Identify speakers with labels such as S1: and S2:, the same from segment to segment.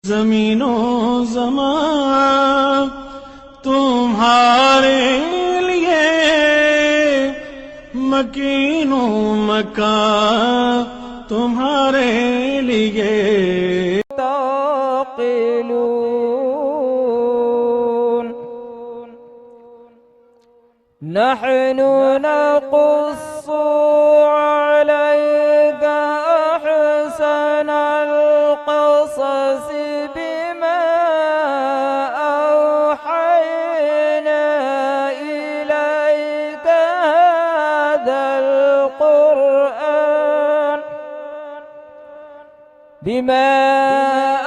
S1: ज़मीनो ज़मान तुम्हारे लिए, मकीनो मकान तुम्हारे लिए।
S2: ताक़िलून नहनु नक़ुस्सु अलैका अहसनल क़ससि बिमा अवहयना इलैका हाज़ल क़ुरआन बिमा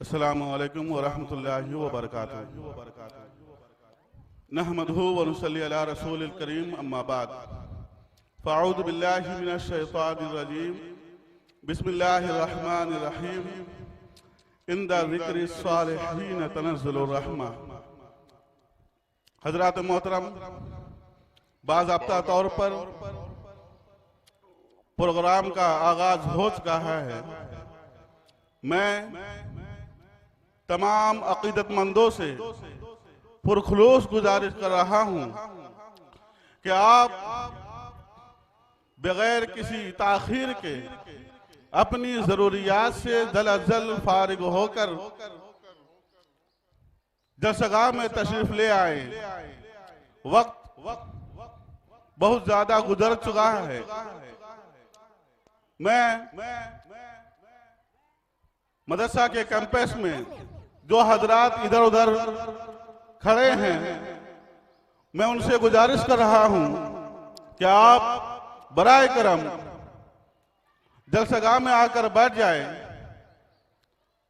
S3: अस्सलामु अलैकुम व रहमतुल्लाहि व बरकातुहू। नहमदुहू व नुसल्ली अला रसूलिल करीम अम्मा बाद। फ़अऊज़ु बिल्लाहि मिनश शैतानिर रजीम। बिस्मिल्लाहिर रहमानिर रहीम। इंदा ज़िक्रिस सालिहीन तनज़्ज़ुलुर रहमा। हज़रात मोहतरम, बाज़ाब्ता तौर पर प्रोग्राम का आगाज हो चुका है। मैं तमाम अक़ीदतमंदों से पुरखुलूस गुजारिश कर रहा हूं कि आप बगैर किसी ताख़ीर के अपनी ज़रूरियात से जल्द फारिग होकर जलसागाह में तशरीफ ले आए। वक्त बहुत ज्यादा गुजर चुका है। मैं मदरसा के कैंपस में जो हजरात इधर उधर खड़े हैं, मैं उनसे गुजारिश कर रहा हूं कि आप बराए करम जलसागाह में आकर बैठ जाए।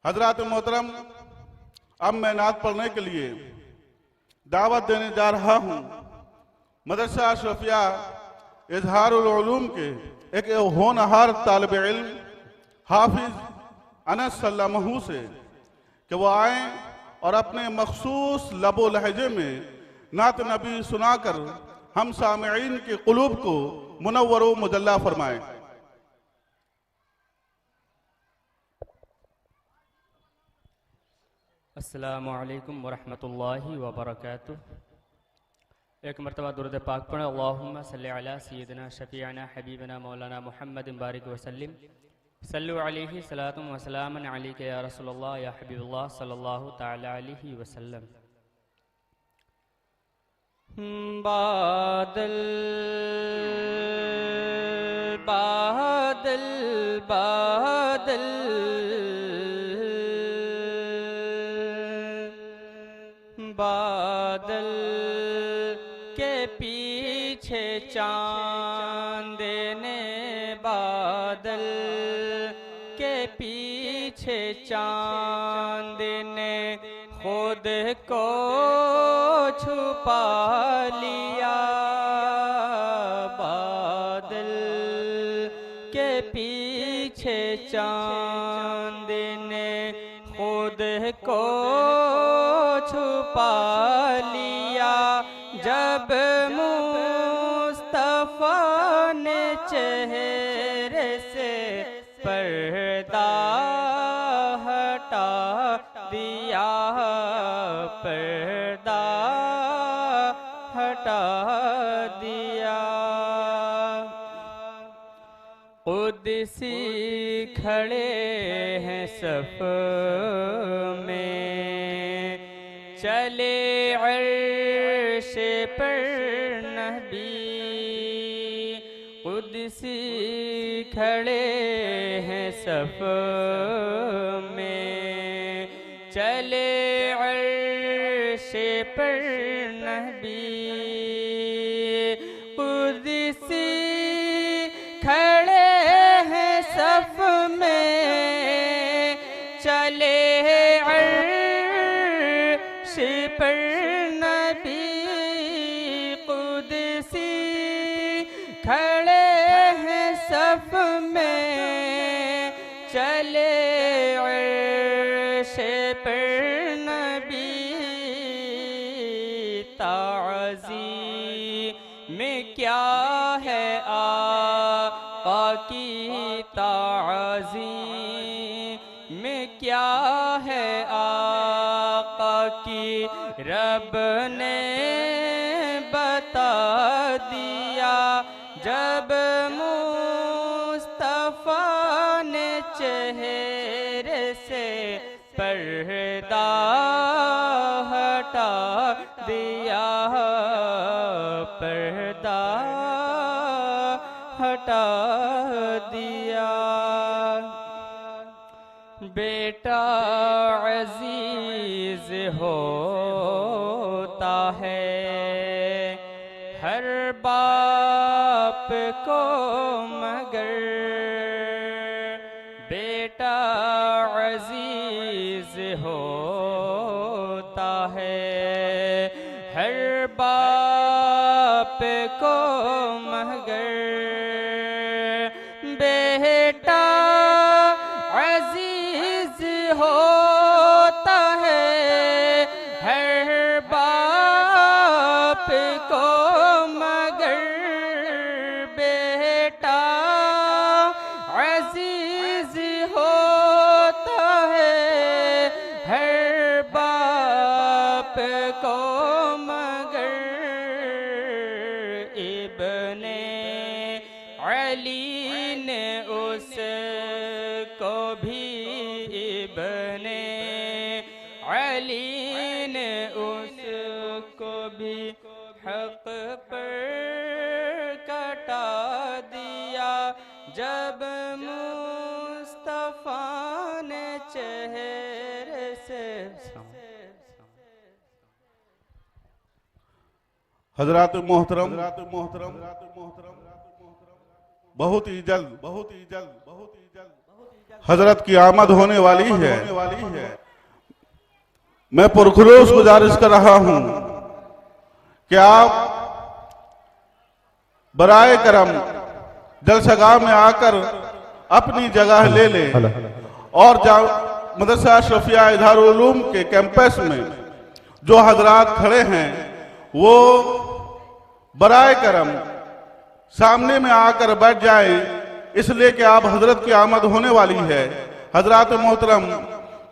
S3: हजरात मोहतरम, अब मैं नात पढ़ने के लिए दावत देने जा रहा हूं। मदरसा अशरफिया इजहारुल उलूम के एक होनहार तालिब इल्म हाफिज अनस सल्लमहू से कि वो आए और अपने मखसूस लबो लहजे में नात नबी सुनाकर हम सामिईन के कुलूब को मुनव्वर व मुजल्ला फरमाए।
S4: अस्सलामु अलैकुम वरहमतुल्लाहि वबरकातुह। एक मरतबा दुरूद पाक पढ़ें। अल्लाहुम्मा सल्लि अला सय्यिदिना शफीअना हबीबना मौलाना मुहम्मदिन बारिक वसल्लिम सल्लु अलैहि सलातुम व सलामन अलैका या रसूलल्लाह या हबीबल्लाह सल्लल्लाहु तआला अलैहि वसल्लम। बादल बादल
S2: बादल बादल के पीछे चांद ने बादल के पीछे चांद ने खुद को छुपा लिया बादल के पीछे चांद ने खुद को छुपा लिया जब मुस्तफा ने चेहरे से पर्दा हटा दिया पर्दा हटा दिया कुदसी खड़े हैं सफ में चले अर्श पर नबी कुदसी खड़े हैं सफ में चले अर्श पर नबी कुदसी खड़े हैं सफ में चले अर्श पर नबी कुदसी खड़े हैं सफ में चले अर्श पर नबी ताज़ीम में क्या है आका की ताज़ीम में क्या है आका की रब ने बता दिया जब मुस्तफा ने चेहरे से पर्दा हटा दिया पर्दा हटा दिया बेटा अजीज होता है हर बाप को मगर बेटा अजीज होता है हर बाप को मगर बेटा अजीज होता है हर बाप को मगर बेटा अजीज होता है हर बाप को मगर इब्ने अली ने उसको भी इब्ने अली ने उसको भी हक पर कटा दिया जब मुस्तफा ने चेहरे से
S3: हजरात मोहतरम बहुत ही जल्द हजरत की आमद होने वाली है। मैं पुरखुलूस गुजारिश कर रहा हूं कि आप बराए करम जलसगाह में आकर अपनी जगह ले लें और मदरसा अशरफिया इदारुल उलूम के कैंपस में जो हजरात खड़े हैं वो बराए करम सामने में आकर बैठ जाएं, इसलिए कि आप हजरत की आमद होने वाली है। हजरात मोहतरम,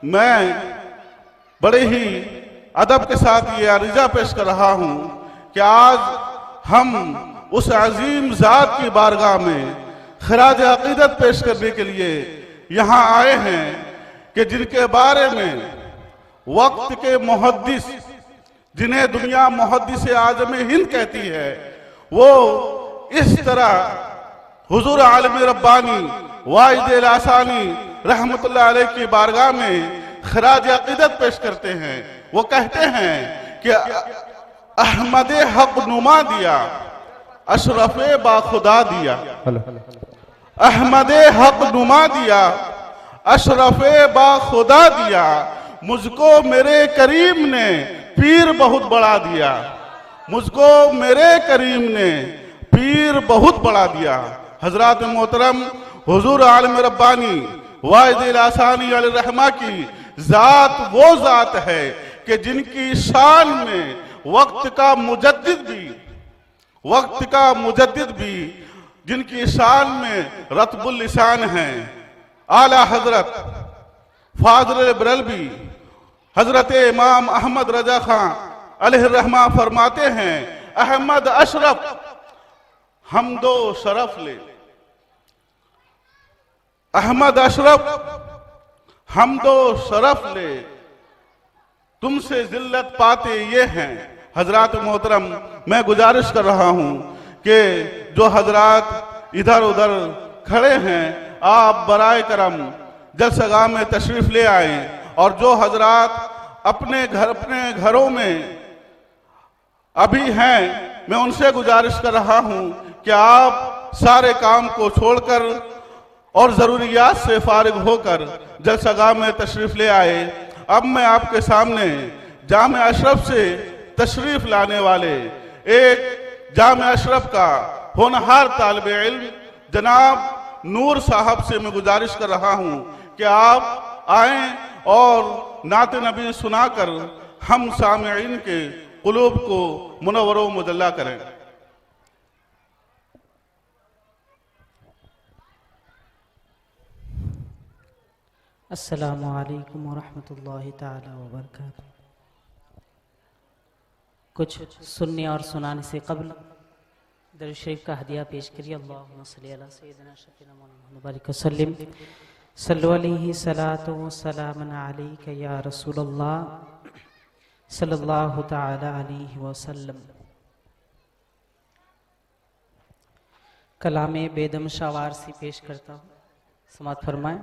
S3: मैं बड़े ही अदब के साथ ये अर्जा पेश कर रहा हूं कि आज हम उस अजीम जात की बारगाह में खराज अकीदत पेश करने के लिए यहाँ आए हैं कि जिनके बारे में वक्त के मुहद्दिस, जिन्हें दुनिया मुहद्दिस आज़म हिंद कहती है, वो इस तरह हुजूर आलम रब्बानी वाहिद आसानी रहमतुल्लाह अलैह की बारगाह में खराज अकीदत पेश करते हैं। वो कहते हैं कि अहमद हक नुमा दिया, अशरफ बाखुदा दिया। अहमद हक नुमा दिया, अशरफ बाखुदा दिया। मुझको मेरे करीम ने पीर बहुत बड़ा दिया। मुझको मेरे करीम ने पीर बहुत बड़ा दिया। हजरात मोहतरम, हुजूर आलम रब्बानी वाहिद आसानी अलैहि रहमा की जात वो जात है कि जिनकी शान में वक्त का मुजद्दिद भी जिनकी शान में रतबुल लिसान है। आला हजरत फाज़िल बरेलवी हजरत इमाम अहमद रजा खां अलैहि रहमा फरमाते हैं, अहमद अशरफ हमदो शरफ ले। अहमद अशरफ हमदो शरफ ले, तुमसे जिल्लत पाते ये हैं। हजरात मोहतरम, मैं गुजारिश कर रहा हूं कि जो हजरात इधर उधर खड़े हैं, आप बराए करम जलसगाह में तशरीफ ले आए। और जो हजरात अपने घरों में अभी हैं, मैं उनसे गुजारिश कर रहा हूं कि आप सारे काम को छोड़कर और जरूरियात से फारिग होकर जलसगाह में तशरीफ ले आए। अब मैं आपके सामने जामे अशरफ से तशरीफ लाने वाले एक जामे अशरफ का होनहार तालिबे इल्म जनाब नूर साहब से मैं गुजारिश कर रहा हूं कि आप आएं और नात नबी सुनाकर हम सामिईन के कुलूब को मुनव्वर व मुजल्ला करें।
S5: अस्सलामु अलैकुम वरहमतुल्लाहि ताला वबरकातुहू। कुछ सुनने और सुनाने से कबल दरूद शरीफ का हदिया पेश करिए। अल्लाहुम्मा सल्ली अला सय्यिदिना शफीना मुहम्मद बारिक वसल्लिम सल्लु अलैहि सलातो व सलामन अलैका या रसूलल्लाह सल्लल्लाहु तआला अलैहि वसल्लम। कलामे बेदम शावार से पेश करता हूँ, समाअत फरमाएं।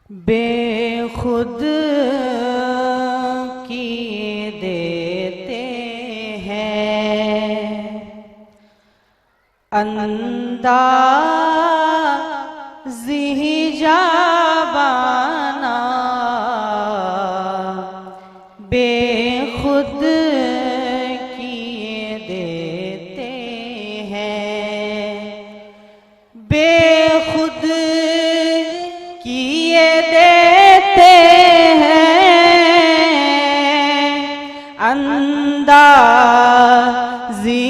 S5: बेखुद किए देते हैं अंदाज़ी जाबाना, बेखुद किए देते हैं, बेखुद किए देते हैं अंदाज़ी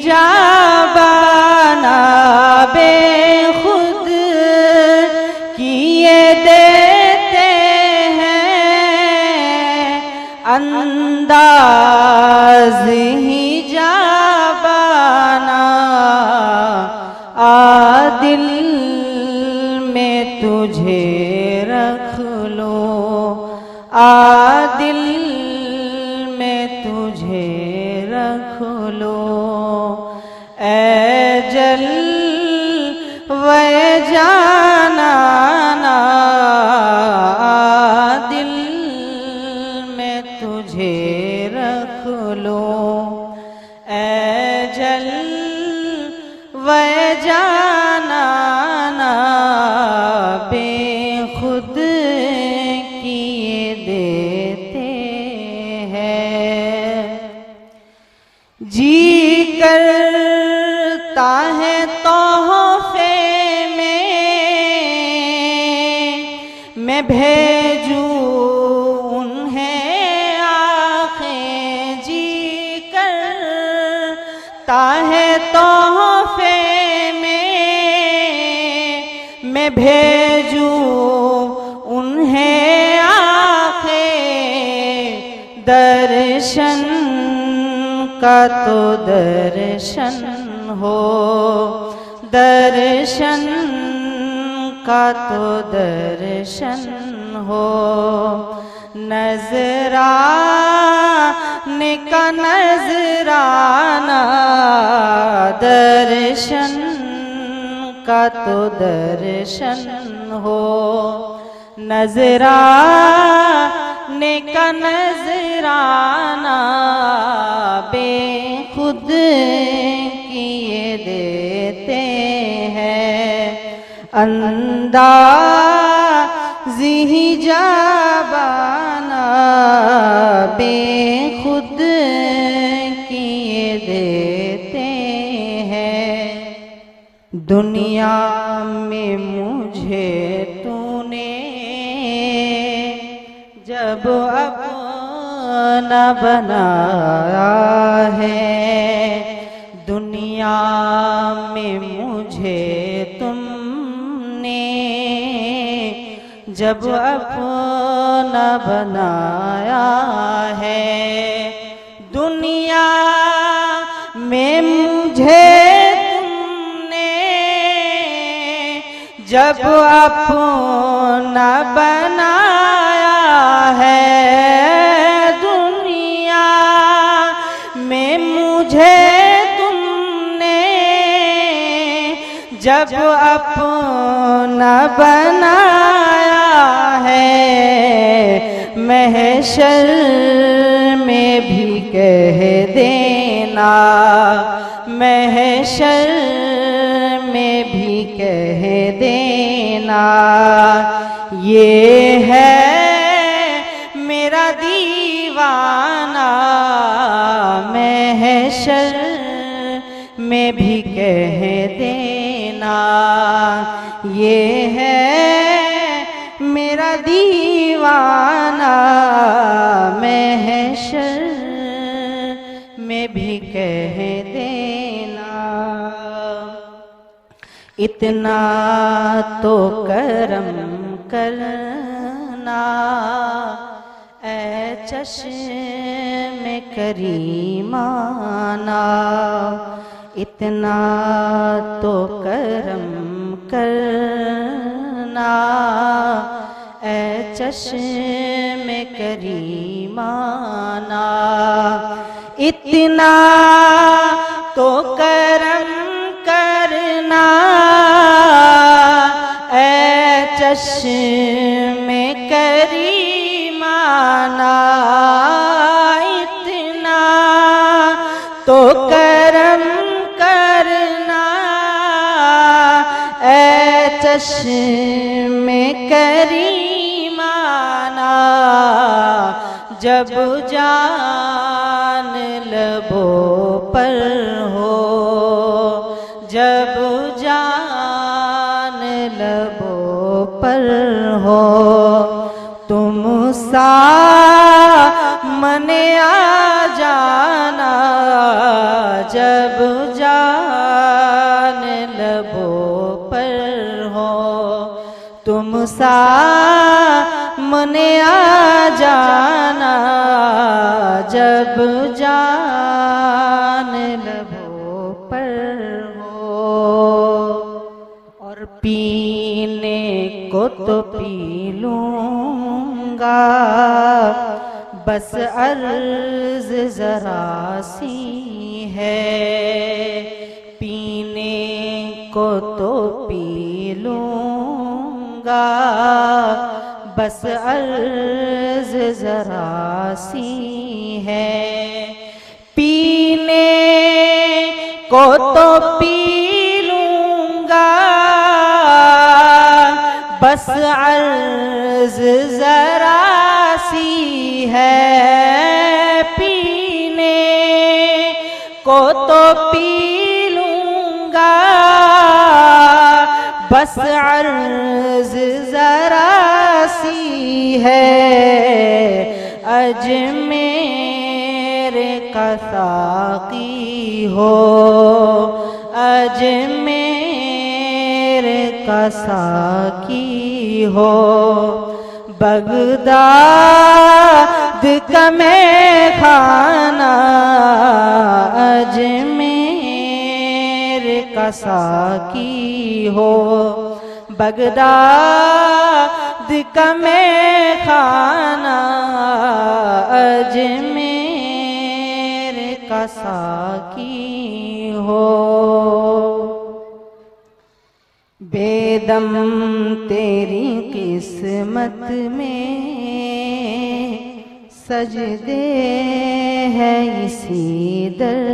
S5: जाबाना, बेखुद किए देते हैं अंदाज़ी जाबाना। आदिल में तुझे रख लो, आदिल में तुझे रख लो, ऐ जल वह जाना, आदिल में तुझे रख लो, ऐ जल वह जाना, बेखुद किए देते हैं। जी करता है तोहफे में मैं भेजूं उन्हें आँखें, जी करता है तोहफे में मैं भेजूं उन्हें आँखें, दर्शन का तो दर्शन हो, दर्शन का तो दर्शन हो, नजराने का नजराना, दर्शन का तो दर्शन हो। नजराने का नजराना बेखुद किए देते हैं, अंदाज़ी ही जाबाना बेखुद किए देते हैं। दुनिया में मुझे तूने जब अपना बनाया है, दुनिया में मुझे तुमने जब अपना बनाया है, दुनिया में मुझे तुमने जब अपना बनाया है, दुनिया में मुझे तुमने जब अपना बनाया है, महशर में भी कह देना, महशर में भी कह देना, ये है मेरा दीवाना। महशर में भी कह देना, ये है मेरा दीवाना। महशर में भी कह देना, इतना तो करम करना ऐ चश्म करीमाना, इतना तो करम करना ऐ चश्म करीमाना, इतना तो करम करना ऐ चश्म करीमाना, इतना तो करम करना ऐ चश्म करीमाना, जब जान लबों पर हो, जब जान लबों पर हो, तुम सामने आ जाना, जब जान लबों पर हो, तुम सामने आ जाना, जब जान लबों पर हो। और पीने को तो पी लूँगा, बस अर्ज़ ज़रा सी है, पीने को तो पी लूँगा, बस अर्ज़ ज़रा सी है, पीने को तो पी लूँगा, बस अर्ज़ ज़रा सी है, पीने को तो पी लूँगा, बस अर्ज़ ज़रा सी है, अजमेर का साक़ी हो, अजमेर का साक़ी हो, बगदाद का मैं खाना, अजमेर का साक़ी हो, बगदाद का मैं खाना अजमेर का साकी हो। बेदम तेरी किस्मत में सजदे है इसी दर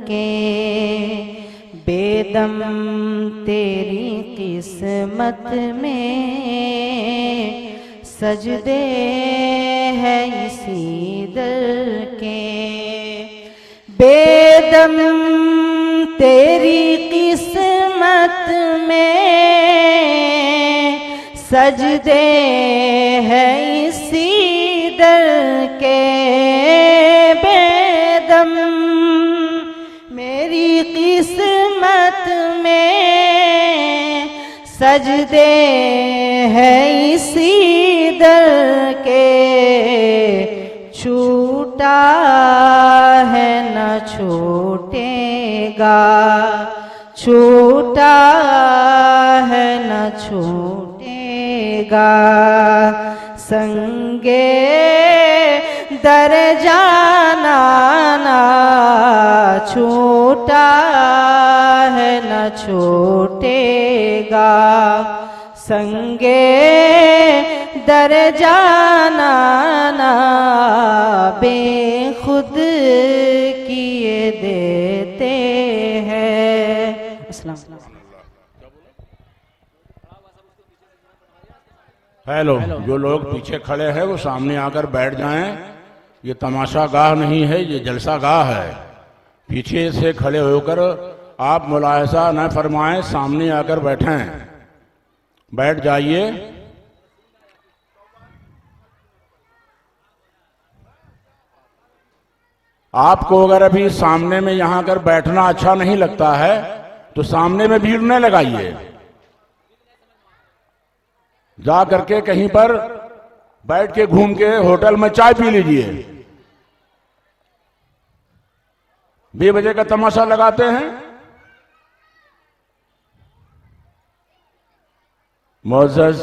S5: के। बेदम तेरी किस्मत में सजदे है इसी दर के। बेदम तेरी किस्मत में सजदे है इसी दर के। बेदम मेरी किस्मत में सजदे है इसी दर के। छूटा है न छूटेगा, छूटा है न छूटेगा। संगे दर जाना ना छूटा है न छूटेगा। संगे दर जाना ना बेखुद किए देते हैं। अस्सलाम वालेकुम।
S6: हेलो, जो लोग पीछे खड़े हैं वो सामने आकर बैठ जाएं। ये तमाशा गाह नहीं है, ये जलसा गाह है। पीछे से खड़े होकर आप मुलाहिजा न फरमाएं, सामने आकर बैठें। बैठ जाइए। आपको अगर अभी सामने में यहां कर बैठना अच्छा नहीं लगता है तो सामने में भीड़ न लगाइए। जा करके कहीं पर बैठ के घूम के होटल में चाय पी लीजिए। बेवजह का तमाशा लगाते हैं। मोअज़्ज़ज़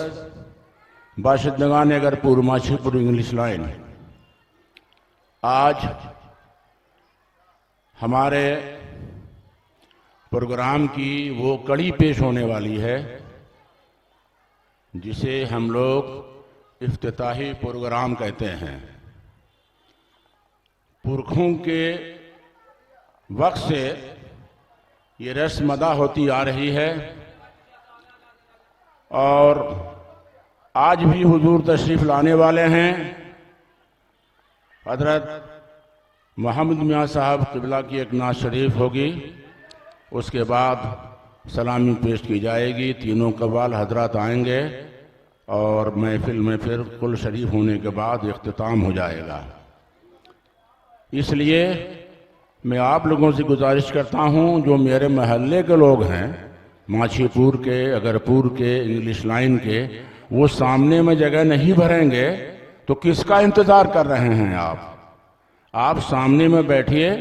S6: बाशिंदगान अगरपुर माछीपुर इंग्लिश लाइन, आज हमारे प्रोग्राम की वो कड़ी पेश होने वाली है जिसे हम लोग इफ्तिताही प्रोग्राम कहते हैं। पुरखों के वक्त से ये रस्म अदा होती आ रही है और आज भी हुजूर तशरीफ लाने वाले हैं। हजरत मोहम्मद मियाँ साहब क़िबला की एक नात शरीफ होगी, उसके बाद सलामी पेश की जाएगी। तीनों कव्वाल हजरत आएंगे और महफिल में फिर कुल शरीफ होने के बाद इख्तिताम हो जाएगा। इसलिए मैं आप लोगों से गुजारिश करता हूं, जो मेरे महल्ले के लोग हैं, माछीपुर के, अगरपुर के, इंग्लिश लाइन के, वो सामने में जगह नहीं भरेंगे तो किसका इंतज़ार कर रहे हैं आप? आप सामने में बैठिए।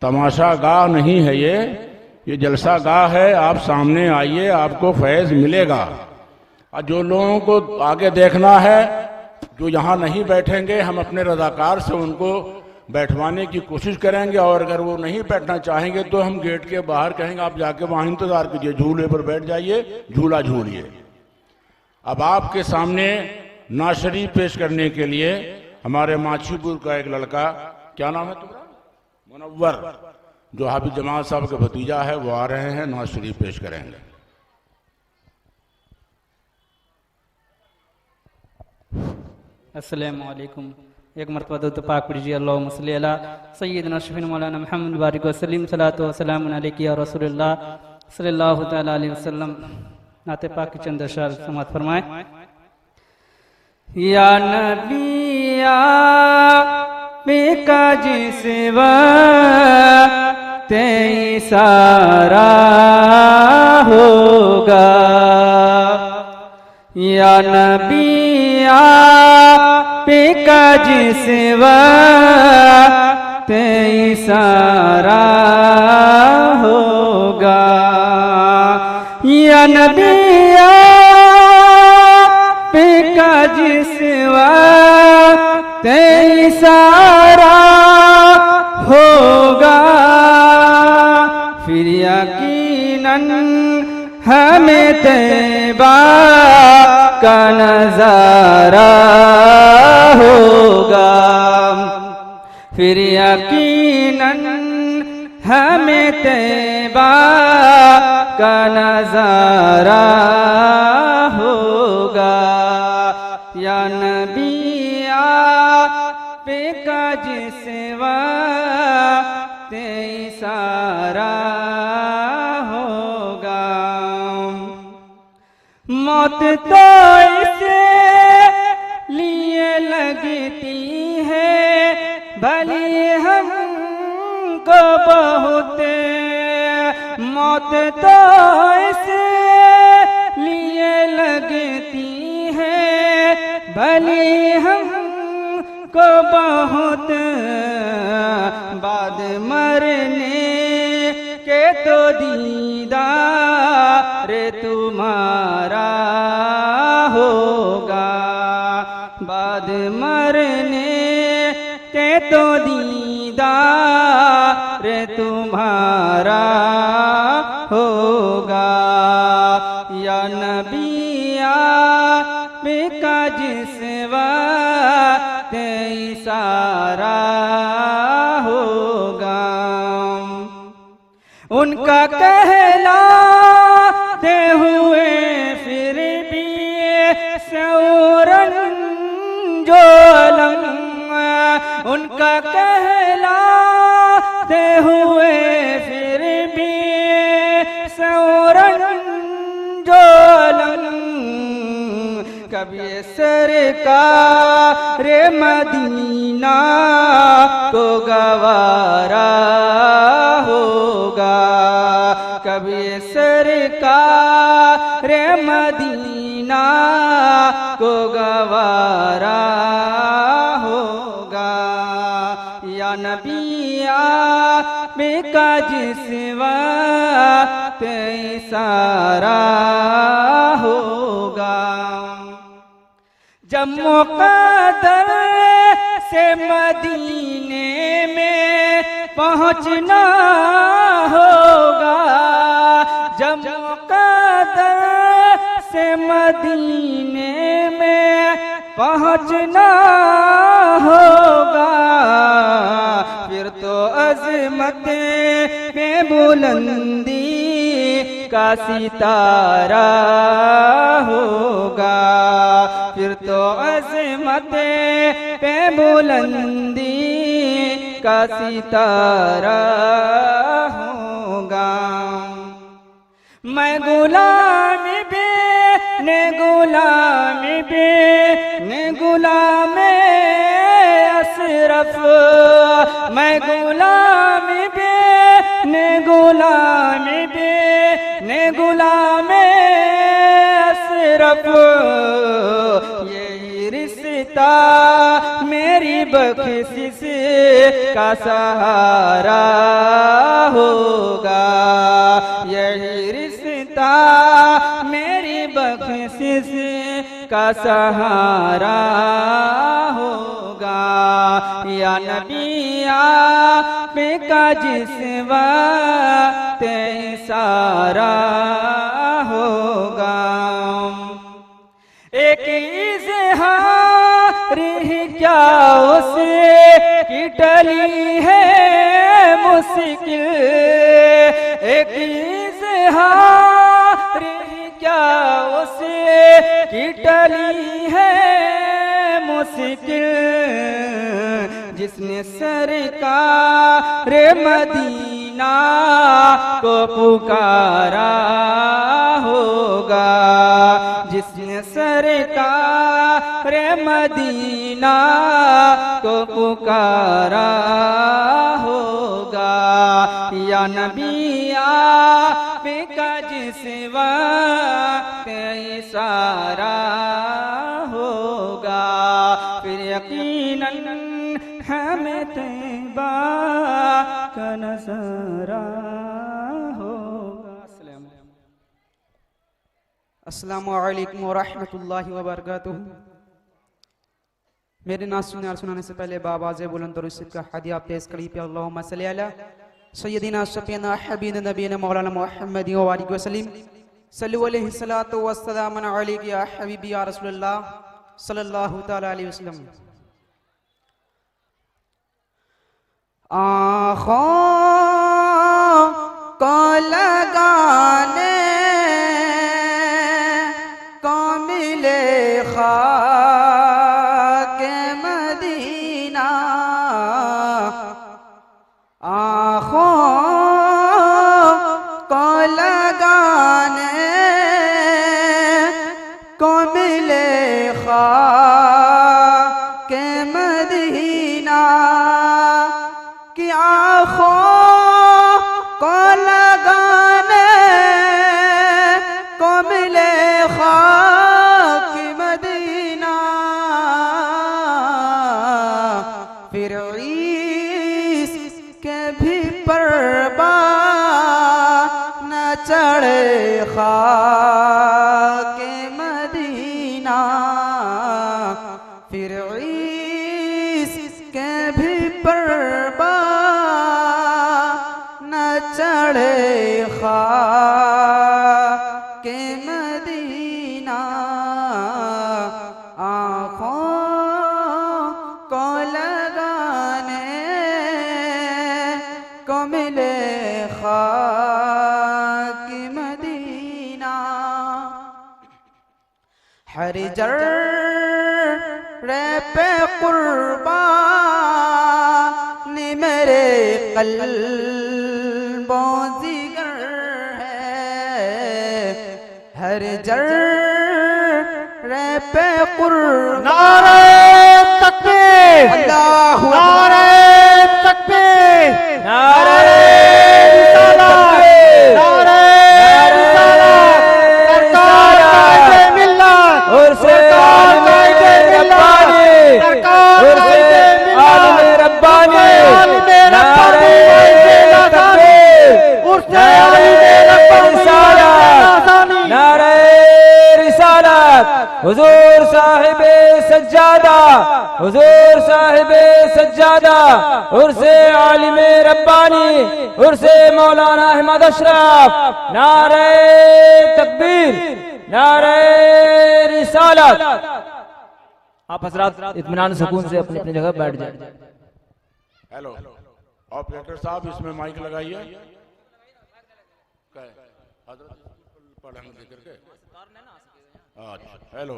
S6: तमाशा गाह नहीं है ये जलसा गाह है। आप सामने आइए, आपको फैज़ मिलेगा। और जो लोगों को आगे देखना है, जो यहाँ नहीं बैठेंगे, हम अपने रज़ाकार से उनको बैठवाने की कोशिश करेंगे और अगर वो नहीं बैठना चाहेंगे तो हम गेट के बाहर कहेंगे आप जाके वहाँ इंतज़ार कीजिए, झूले पर बैठ जाइए, झूला झूलिए। अब आपके सामने नात शरीफ पेश करने के लिए हमारे माछीपुर का एक लड़का, क्या नाम है तुम्हारा? मुनव्वर, जो हाफिज जमाल साहब के भतीजा है, वो आ रहे हैं, नात शरीफ पेश करेंगे।
S2: अस्सलामु अलैकुम। एक मरतबा दो पाक पढ़िए। अल्लाहुम्मा सल्ली अला सय्यिदना शफीना मौलाना मुहम्मद बारिक वसल्लम सलातो व सलामुन अलैका या रसूलुल्लाह सल्लल्लाहु तआला अलैहि वसल्लम। नाते पाक के चंद अशआर समाअत फरमाएं। या नबी आपका जिस्वा तेई सारा होगा। या नबी आपका जिस्वा तेई सारा होगा। या नबी पे का जिसवा ते सारा होगा, फिर यकीनन हमें तैबा का नजारा होगा, फिर यकीनन हमें तैबा का नजारा होगा। या नबी आपे का जिसवा ते सारा होगा। मौत तो इसे लिए लगती है भली हमको बहुत, मौत तो इसे लिए लगती है भली हमको बहुत, बाद मरने के तो दीदार तुम्हारा होगा, बाद मरने के तो दीदार तुम्हारा होगा। या नबी आपे का जिसवा ते सारा होगा। उनका कहलाते हुए फिर भी सौरन जो अलम, उनका कहलाते हुए फिर भी सौरन जो अलम, कभी सरकार मदीना को गवारा होगा, कभी सरकार मदीना को गवारा होगा। या नबी आपे का जिसवा ते सारा होगा। जब मुक़द्दर से मदीने में पहुँचना होगा, जब मुक़द्दर से मदीने में पहुँचना होगा, फिर तो अज़मत में बुलंदी का सितारा होगा, फिर तो अज़मत पे बुलंदी का सितारा होगा। मैं गुलाम ने गुलाम अशरफ, मैं गुलाम ने गुलाम अशरफ, यही रिश्ता मेरी बख्शिश का सहारा होगा, यही रिश्ता मेरी बख्शिश का सहारा होगा। या नबी आपे का जिसवा ते सारा होगा। एक इज़हार ही क्या उसे की टली है मुश्किल, एक इज़हार ही क्या उसे की टली है मुश्किल, जिसने सरकार मदीना को पुकारा होगा, जिसने सरकार मदीना को पुकारा होगा। या नबी आपे का जिसवा ते सारा होगा, फिर यकीनन हमें तैबा का नज़ारा होगा। अस्सलामुअलैकुम वरहमतुल्लाहि वबरकातुहू। मेरे नाम सुनने और सुनाने से पहले बाबाज़ बुलंद और उससे का हदिया पेश करी पे अल्लाहुम्मा सल्ली अला सय्यदिना शफीना हबीबना नबीना मौलाना मुहम्मद व आलिहि वसल्लम सल्लल्लाहु अलैहि सलातो वस्सलाम अलैका या हबीबी या रसूलुल्लाह सल्लल्लाहु तआला अलैहि वसल्लम। आँखों को लगाने को मिले खाके मदीना, आँखों को लगाने को मिले खाके मदीना की, आँखों को लगाने को मिले खाक मदीना, फिर इसके भी परवान न चढ़े खाक मदीना, फिर इसके भी परवान न चढ़े खाक मदीना। आँखों को लगाने को मिले खाक मदीना, हर जर्रे पे कुर्बानी मेरे कल्बो जिगर है, हर जर्रे पे कुर्बानी। नारे तकबीर, अल्लाहु अकबर, नारे तकबीर, नारे तकबीर, नारे सरकार कायदे मिल्लत और से कायदे रब्बानी, और से आलिम रब्बानी, नारे तकबीर, और से आलिम रब्बानी, नारे रिसालत, हुजूर साहिबे सज्जादा, हुजूर साहिबे सज्जादा, उर्से आलिम रब्बानी, उर्से मौलाना अहमद अशरफ, नारे तकबीर, नारे रिसालत। आप हजरात इत्मीनान सुकून से अपनी अपनी जगह बैठ जाए।
S6: हेलो ऑपरेटर साहब, इसमें माइक लगाइए। पढ़ेंगे करके। हेलो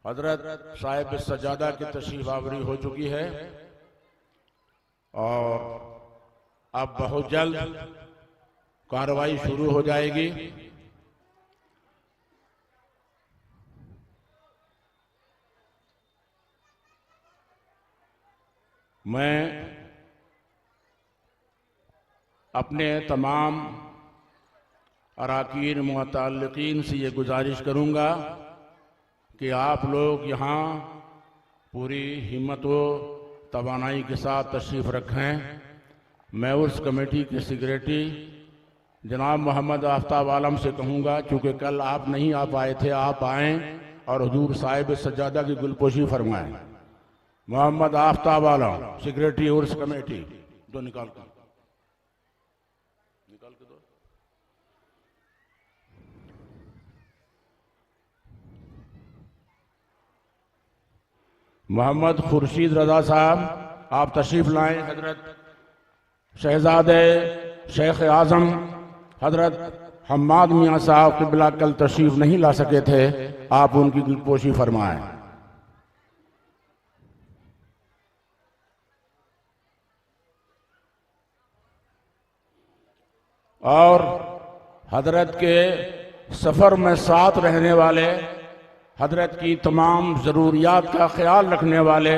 S6: हजरत साहिब सजादा की तशरीफ आवरी हो चुकी है और अब बहुत जल्द कार्रवाई शुरू हो जाएगी। मैं अपने तमाम अराकीन मुतअल्लिकीन से ये गुजारिश करूँगा कि आप लोग यहाँ पूरी हिम्मत व तवानाई के साथ तशरीफ़ रखें। मैं उस कमेटी के सेक्रेटरी जनाब मोहम्मद आफ्ताब आलम से कहूँगा, चूँकि कल आप नहीं आ पाए थे, आप आएँ और हुजूर साहिब सज्जादा की गुलपोशी फरमाएँ। मोहम्मद आफ्ताब आलम, सेक्रेटरी उर्स कमेटी, दो निकाल के दो। मोहम्मद खुर्शीद रजा साहब, आप तशरीफ लाएं। हजरत शहजादे शेख आजम हजरत हम्माद मियाँ साहब क़िबला कल तशरीफ नहीं ला सके थे, आप उनकी गुलपोशी फरमाएं। और हजरत के सफ़र में साथ रहने वाले, हजरत की तमाम ज़रूरियात का ख्याल रखने वाले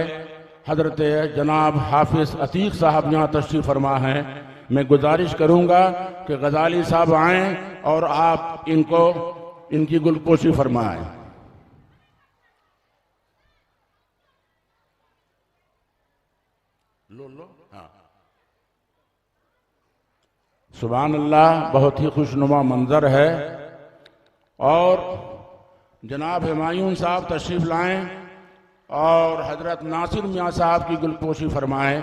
S6: हजरत जनाब हाफिज़ अतीक साहब यहाँ तशरीफ़ फरमा हैं। मैं गुजारिश करूँगा कि गजाली साहब आएँ और आप इनको इनकी गुलपोशी फरमाएं। लो हाँ। सुभान अल्लाह, बहुत ही खुशनुमा मंजर है। और जनाब हुमायूं साहब तशरीफ़ लाएं और हजरत नासिर मियाँ साहब की गुलपोशी फरमाएं।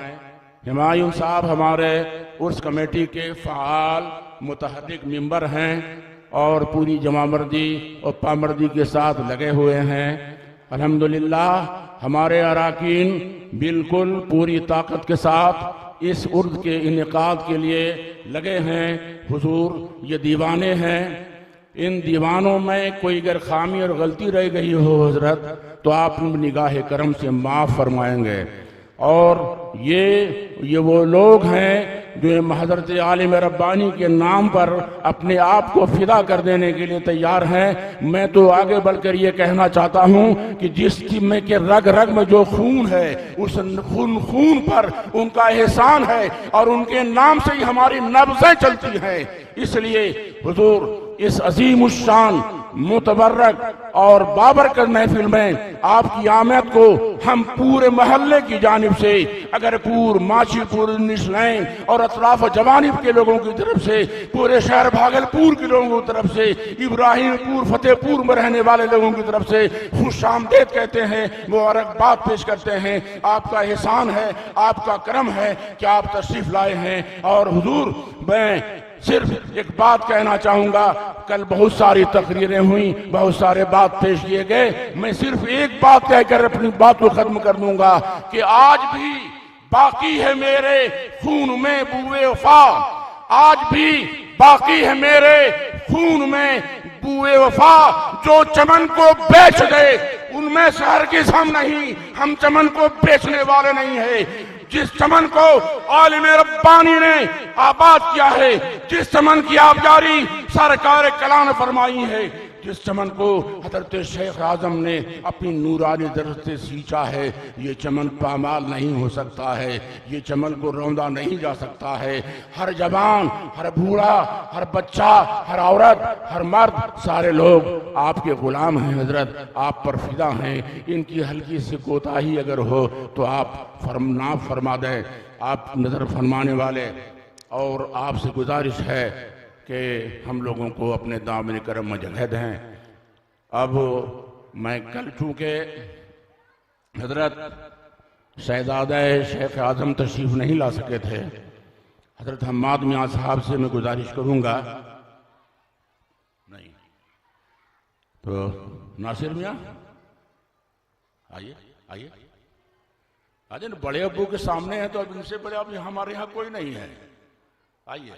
S6: हुमायूं साहब हमारे उर्स कमेटी के फ़ाल मुतहर्रिक मेंबर हैं और पूरी जमामर्दी और पामर्दी के साथ लगे हुए हैं। अल्हम्दुलिल्लाह हमारे अराकीन बिल्कुल पूरी ताकत के साथ इस उर्द के इनेकाद के लिए लगे हैं। हुजूर ये दीवाने हैं, इन दीवानों में कोई अगर खामी और गलती रह गई हो हजरत तो आप निगाह करम से माफ़ फरमाएंगे। और ये वो लोग हैं जो हज़रत आलिम रब्बानी के नाम पर अपने आप को फिदा कर देने के लिए तैयार हैं। मैं तो आगे बढ़कर ये कहना चाहता हूँ कि जिस में के रग रग में जो खून है उस खून पर उनका एहसान है और उनके नाम से ही हमारी नब्ज़ें चलती हैं। इसलिए हुजूर इस अजीम उश्शान मुतबर्रक और बाबरकत महफिल में आपकी आमद को हम पूरे मोहल्ले की जानिब से, अगरपुर, माछीपुर, निशलैन और अतराफ जवानिब के लोगों की तरफ से, पूरे शहर भागलपुर के लोगों की तरफ से, इब्राहिमपुर, फतेहपुर में रहने वाले लोगों की तरफ से खुशामदीद कहते हैं, मुबारकबाद पेश करते हैं। आपका एहसान है, आपका करम है कि आप तशरीफ लाए हैं। और हुजूर मैं सिर्फ एक बात कहना चाहूंगा, कल बहुत सारी तकरीरें हुई, बहुत सारे बात पेश किए गए, मैं सिर्फ एक बात कहकर अपनी बात को खत्म कर दूंगा कि आज भी बाकी है मेरे खून में बुए वफा, आज भी बाकी है मेरे खून में बुए वफा। जो चमन को बेच गए उनमें से हरगिज़ हम नहीं, हम चमन को बेचने वाले नहीं है। जिस चमन को आलिम रब्बानी ने आबाद किया है, जिस चमन की आबजारी सरकार कला ने फरमाई है, जिस चमन को हजरत शेख आजम ने अपनी नूरानी दरस से सींचा है, ये चमन पामाल नहीं हो सकता है, ये चमन को रौंदा नहीं जा सकता है। हर जवान, हर बूढ़ा, हर बच्चा, हर औरत, हर मर्द, सारे लोग आपके गुलाम हैं हजरत, आप पर फिदा हैं। इनकी हल्की सी कोताही अगर हो तो आप नाफ फरमा दें, आप नजर फरमाने वाले। और आपसे गुजारिश है कि हम लोगों को अपने दामन करम में जगह दें। अब मैं कल चूँकि हजरत शहजादा शेख आजम तशरीफ नहीं ला सके थे, हजरत हम्माद मियाँ साहब से मैं गुजारिश करूँगा, नहीं तो नासिर मियाँ आइए आइए आइए, बड़े अब्बू के सामने हैं तो अब इनसे बड़े अब हमारे यहाँ कोई नहीं है, आइए।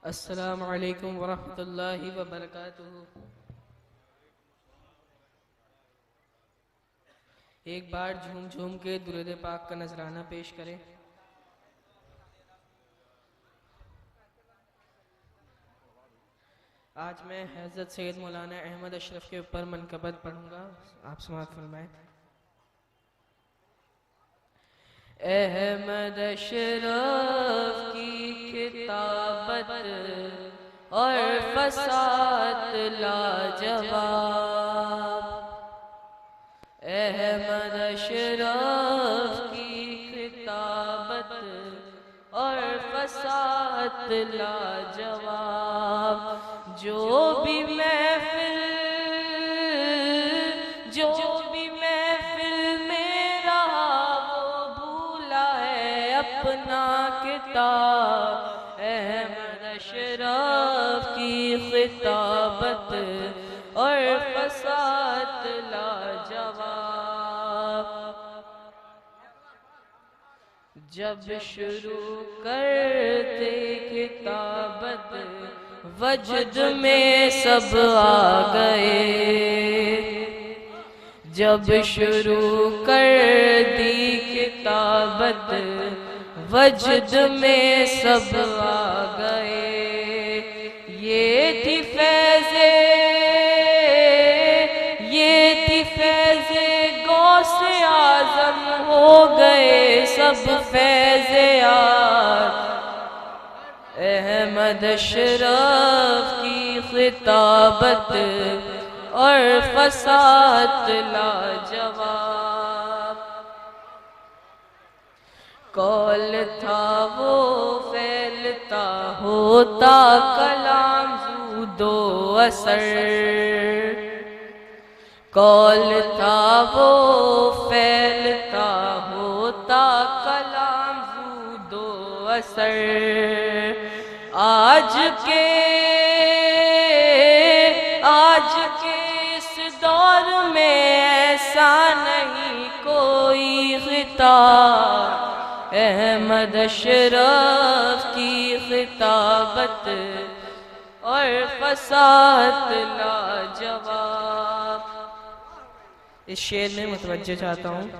S7: अस्सलामु अलैकुम वरहमतुल्लाहि वबरकातुहू। एक बार झूम झूम के दुरूद पाक का नजराना पेश करें। आज मैं हज़रत सैयद मौलाना अहमद अशरफ के ऊपर मनकबत पढ़ूंगा, आप समाअत फरमाएं। अहमद अशरफ की किताबत और फसाद लाजवाब, अहमद अशरफ की किताबत और फसाद लाजवाब। जो भी महफिल में रहा वो भूला है अपना किताब। अहमद अशरफ की खिताबत और फसाद लाजवाब। जब शुरू करते किताबत वजद में सब आ गए, जब शुरू कर दी किताबत वजद में सब आ गए। ये थी फैज़े गौसे आज़म हो गए सब फैज़े यार। अहमद अशरफ की खिताबत और फसाहत लाजवाब। कौल था वो फैलता होता कलाम ज़ूदो असर। कौल था वो फैलता होता कलाम ज़ूदो असर। आज के इस दौर में ऐसा नहीं कोई खिताब। अहमद अशरफ की खिताबत और फसाहत लाजवाब। इस शेर में मुतवज्जो चाहता हूँ।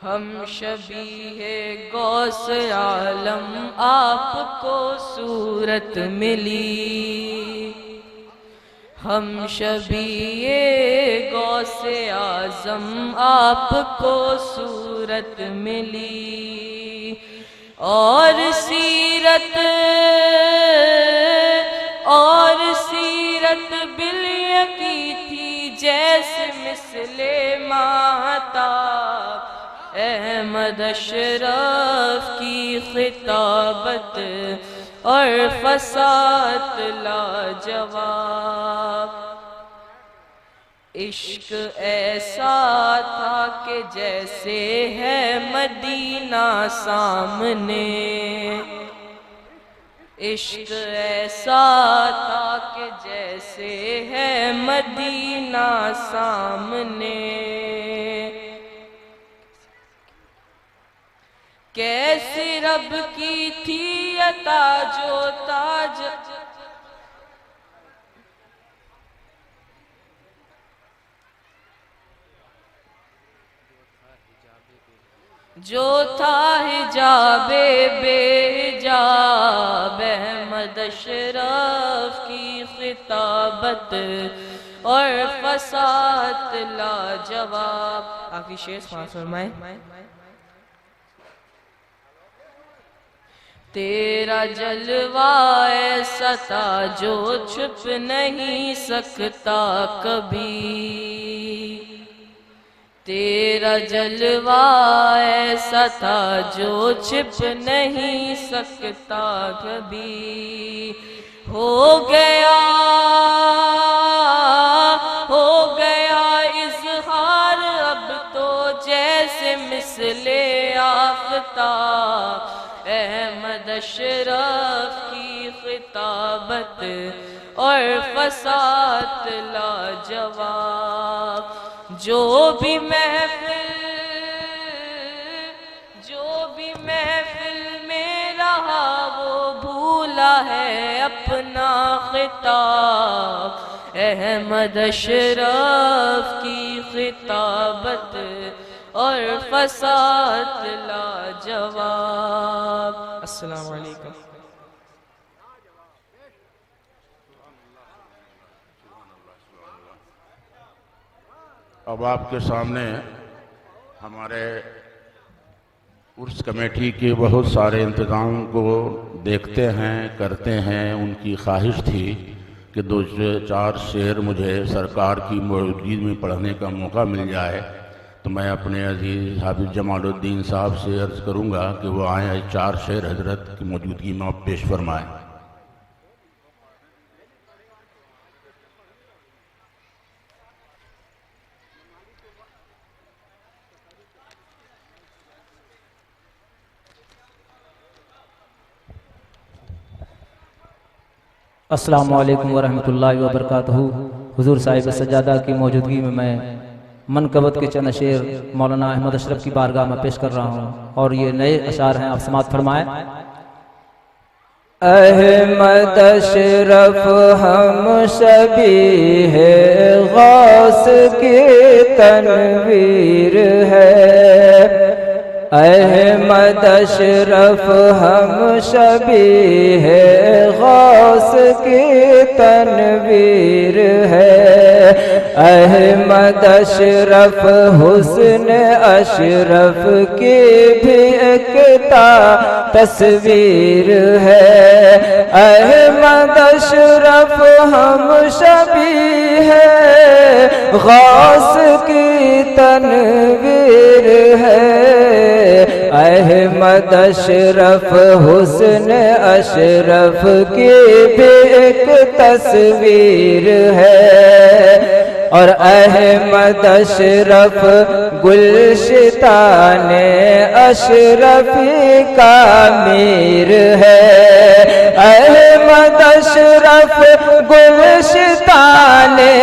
S7: हम शबीहे गौस आलम आपको सूरत मिली। हम शबीहे गौस आज़म आपको सूरत मिली। और सीरत बिलिया की थी जैसे मिसले महताब। अहमद अशरफ की खिताबत और फसाहत लाजवाब। इश्क ऐसा था कि जैसे है मदीना सामने। इश्क ऐसा था कि जैसे है मदीना सामने। कैसी रब की थी अता जो ताज जो था हिजाबे बेहिजाब। अहमद अशरफ की खिताबत और फसाहत लाजवाब। आखिरी शेर फरमाए। तेरा जलवा ऐसा था जो छुप नहीं सकता कभी। तेरा जलवा ऐसा था जो छिप नहीं सकता कभी। हो गया इज़हार अब तो जैसे मिसले आफ़ताब। अहमद अशरफ की खिताबत और फसाहत लाजवाब। जो भी महफिल में रहा वो भूला है अपना खिताब। अहमद अशरफ की खिताबत और फसाहत लाजवाब। अस्सलाम वालेकुम।
S6: अब आपके सामने हमारे उर्स कमेटी के बहुत सारे इंतज़ाम को देखते हैं, करते हैं। उनकी ख्वाहिश थी कि 2-4 शेर मुझे सरकार की मौजूदगी में पढ़ने का मौका मिल जाए, तो मैं अपने अजीज़ हाफिज़ जमालुद्दीन साहब से अर्ज़ करूँगा कि वो आए 4 शेर हज़रत की मौजूदगी में आप पेश फरमाएँ।
S8: अस्सलामु अलैकुम वरहमतुल्लाहि वबरकातुहू। हुजूर साहिब सज्जादा की मौजूदगी में मैं मनकबत के चंद शेर मौलाना अहमद अशरफ की बारगाह में पेश कर रहा हूँ और ये नए अशार हैं, आप समाअत फरमाएं। अहमद अशरफ हम सभी है, गौस की तनवीर है। अहमद अशरफ हम सभी है, गौस की तनवीर है। अहमद अशरफ हुस्न अशरफ की भी एकता तस्वीर है। अहमद अशरफ हम सभी है, गौस की तनवीर है। अहमद अशरफ हुस्न अशरफ की भी एक तस्वीर है। और अहमद अशरफ गुलशिताने अशरफी का मीर है। अहमद अशरफ गुलशिताने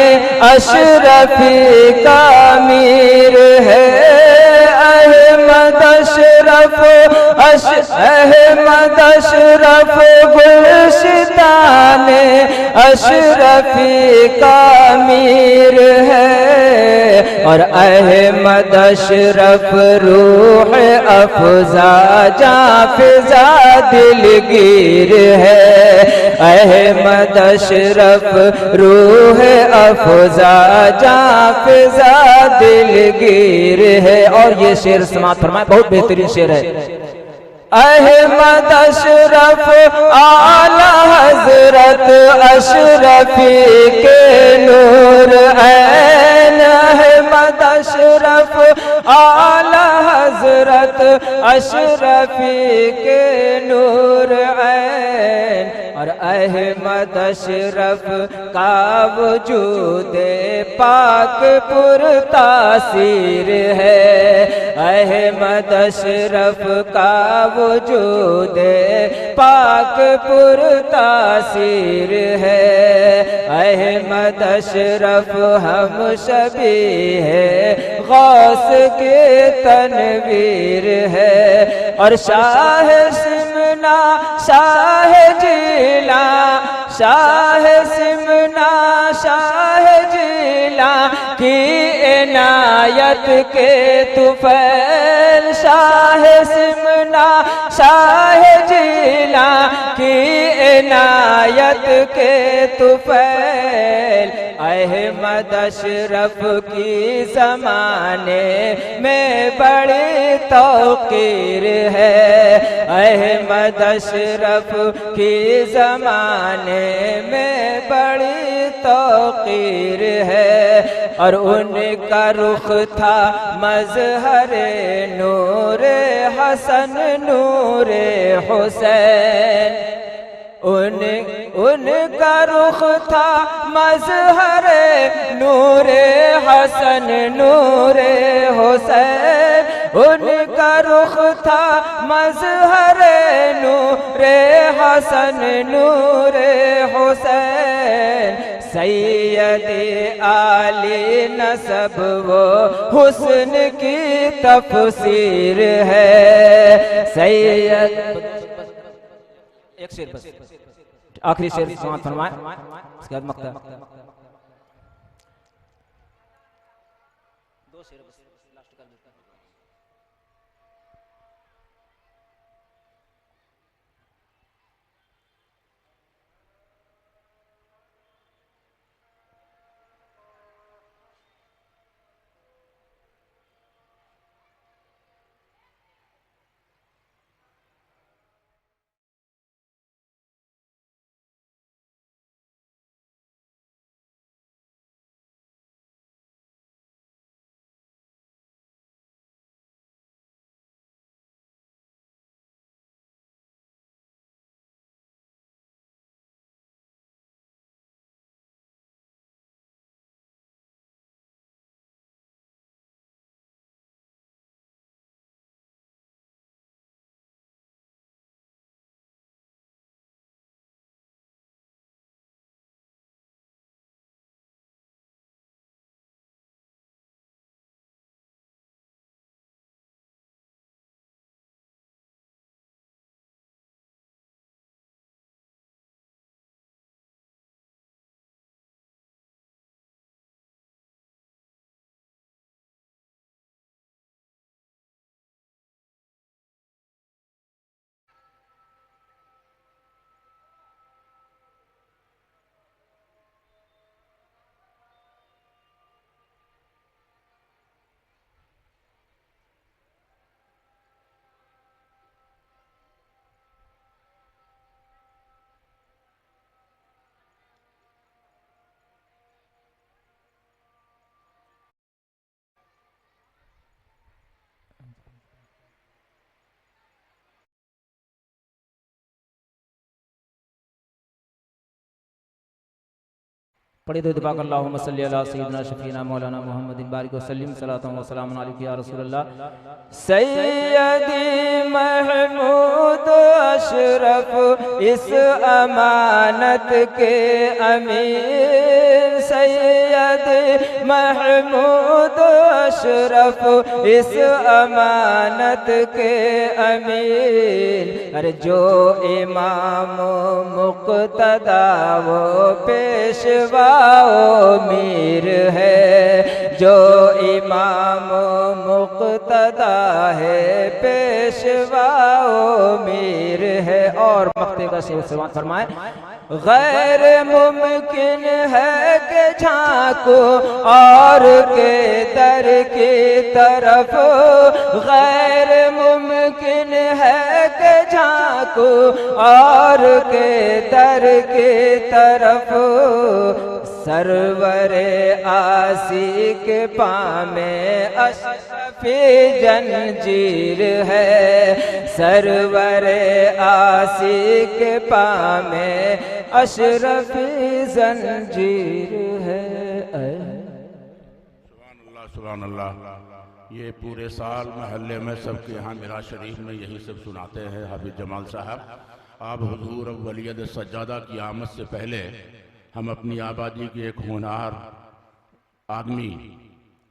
S8: अशरफी का मीर है। अहमद अशरफ अहमद अशरफ गुलशिताने अशरफी का मीर है। और अहमद अशरफ रूह अफजा जाफिजा दिलगीर है। अहमद अशरफ रूह अफजा जाफिजा दिलगीर है। और ये शेर समाप्त फरमाए, बहुत बेहतरीन शेर है। अहमद अशरफ आला हजरत अशरफी के नूर ऐन। अहमद अशरफ आला हजरत अशरफी के नूर ऐन। और अहमद अशरफ का वजूद पाक पुरतासीर है। अहमद अशरफ का वजूद पाक पुरतासीर है। अहमद अशरफ हम सभी है, गौस के तनवीर है। और शाह सिमना शाह जिला शाह सिमना शाह जिला की इनायत के तुफैल। शाह सिमना शाह जिला की इनायत के तुफैल। अहमद अशरफ की ज़माने में बड़ी तौकीर है। अहमद अशरफ की ज़माने में बड़ी तौकीर है। और उनका रुख था मजहरे नूरे हसन नूरे हुसैन। उनका रुख था मजहरे नूरे हसन नूरे हुसैन। उनका रुख था मजहरे नूरे हसन नूरे हुसैन। सैयद आली नसब वो हुस्न की तफसीर है। सैयद एक शेर बस, आखिरी शेर समाप्त फरमाए, उसके बाद मक्ता। पढ़े तो इत्तिफाक अल्लाहुम्मा सल्ली अला सय्यिदिना शफीना मौलाना मुहम्मदिन बारिक वसल्लम सलातु व सलामुन अलैका या रसूलल्लाह।
S9: सैयदी महमूद अशरफ इस अमानत के अमीर, सैयदी महमूद अशरफ इस अमानत के अमीर। अरे जो इमाम मुक़्तदा वो पेशवाओ मीर है, जो इमाम मुक़्तदा है पेशवाओ मीर है। और मक्ते का शेर फरमाए, गैर मुमकिन है कि झांको और के दर की तरफ, गैर मुमकिन है कि झांको और के दर की तरफ। सरवरे आसी के पामे अशरफी जंजीर है, सरवरे आसी के पामे अशरफी जंजीर है।
S6: सुभान अल्लाह। ये पूरे साल महल्ले में सबके यहाँ मिराज शरीफ में यही सब सुनाते हैं हाफिज जमाल साहब। आप हुजूर वलीद सज्जादा की आमद से पहले हम अपनी आबादी के एक होनहार आदमी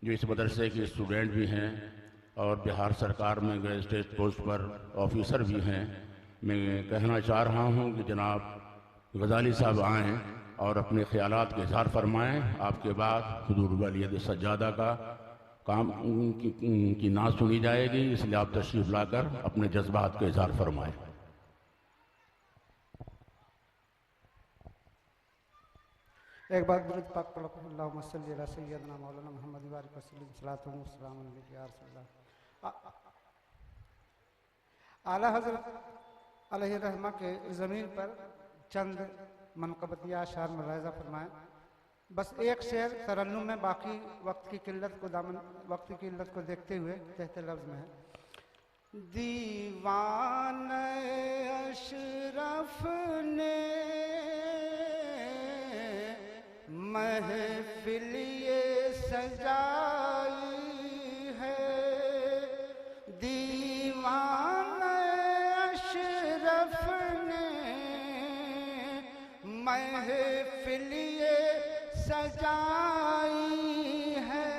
S6: जो इस मदरसे के स्टूडेंट भी हैं और बिहार सरकार में ग्रेजुएट पोस्ट पर ऑफिसर भी हैं, मैं कहना चाह रहा हूं कि जनाब गजाली साहब आएँ और अपने ख्यालात का इज़हार फरमाएँ। आपके बाद हुजूर वलीद सज्जादा का काम की नात सुनी जाएगी, इसलिए आप तशरीफ़ लाकर अपने जज्बात का इज़हार फरमाएँ।
S10: एक बार दुरूद पाक पढ़ो, अल्लाहुम्मा सल्ली अला सय्यिदिना मौलाना मुहम्मद बारिक वसल्लम सलातु व सलामुन अलैका या रसूलल्लाह। आला हज़रत अलैहि रहमा के ज़मीन पर चंद मनक़बतिया अशार मुलाहिज़ा फरमाएँ। बस एक शेर तरन्नुम में, बाकी वक्त की किल्लत को देखते हुए कहते लफ्ज़ में है। दीवान अशरफ ने महफिल ये सजाई है, दीवान अशरफ ने महफिल ये सजाई है।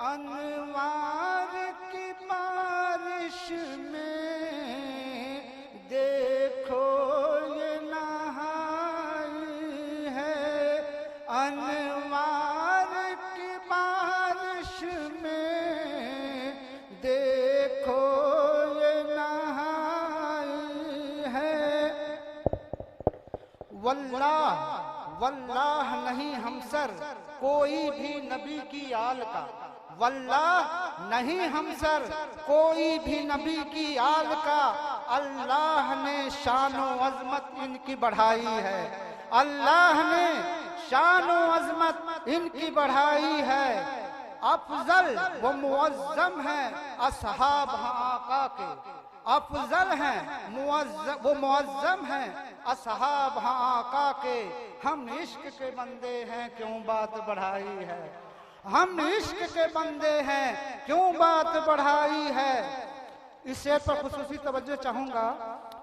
S10: अनवार की बारिश में देखो ये नहाई है, अनवार की बारिश में देखो ये नहाई है। वल्लाह वल्लाह नहीं हमसर कोई भी नबी की आल का, वल्लाह नहीं हमसर कोई भी नबी की आल का। अल्लाह ने शानो अज़मत इनकी बढ़ाई है, अल्लाह ने शानो अज़मत इनकी बढ़ाई है। अफजल व मुअज़्ज़म है असहाब आका के, अफजल हैं वो मुअज़्ज़म हैं असहाब आका के। हम इश्क के बंदे हैं क्यों बात बढ़ाई है, हम इश्क के बंदे हैं क्यों बात बढ़ाई है। इस शेर पर खुसूसी तवज्जो चाहूंगा।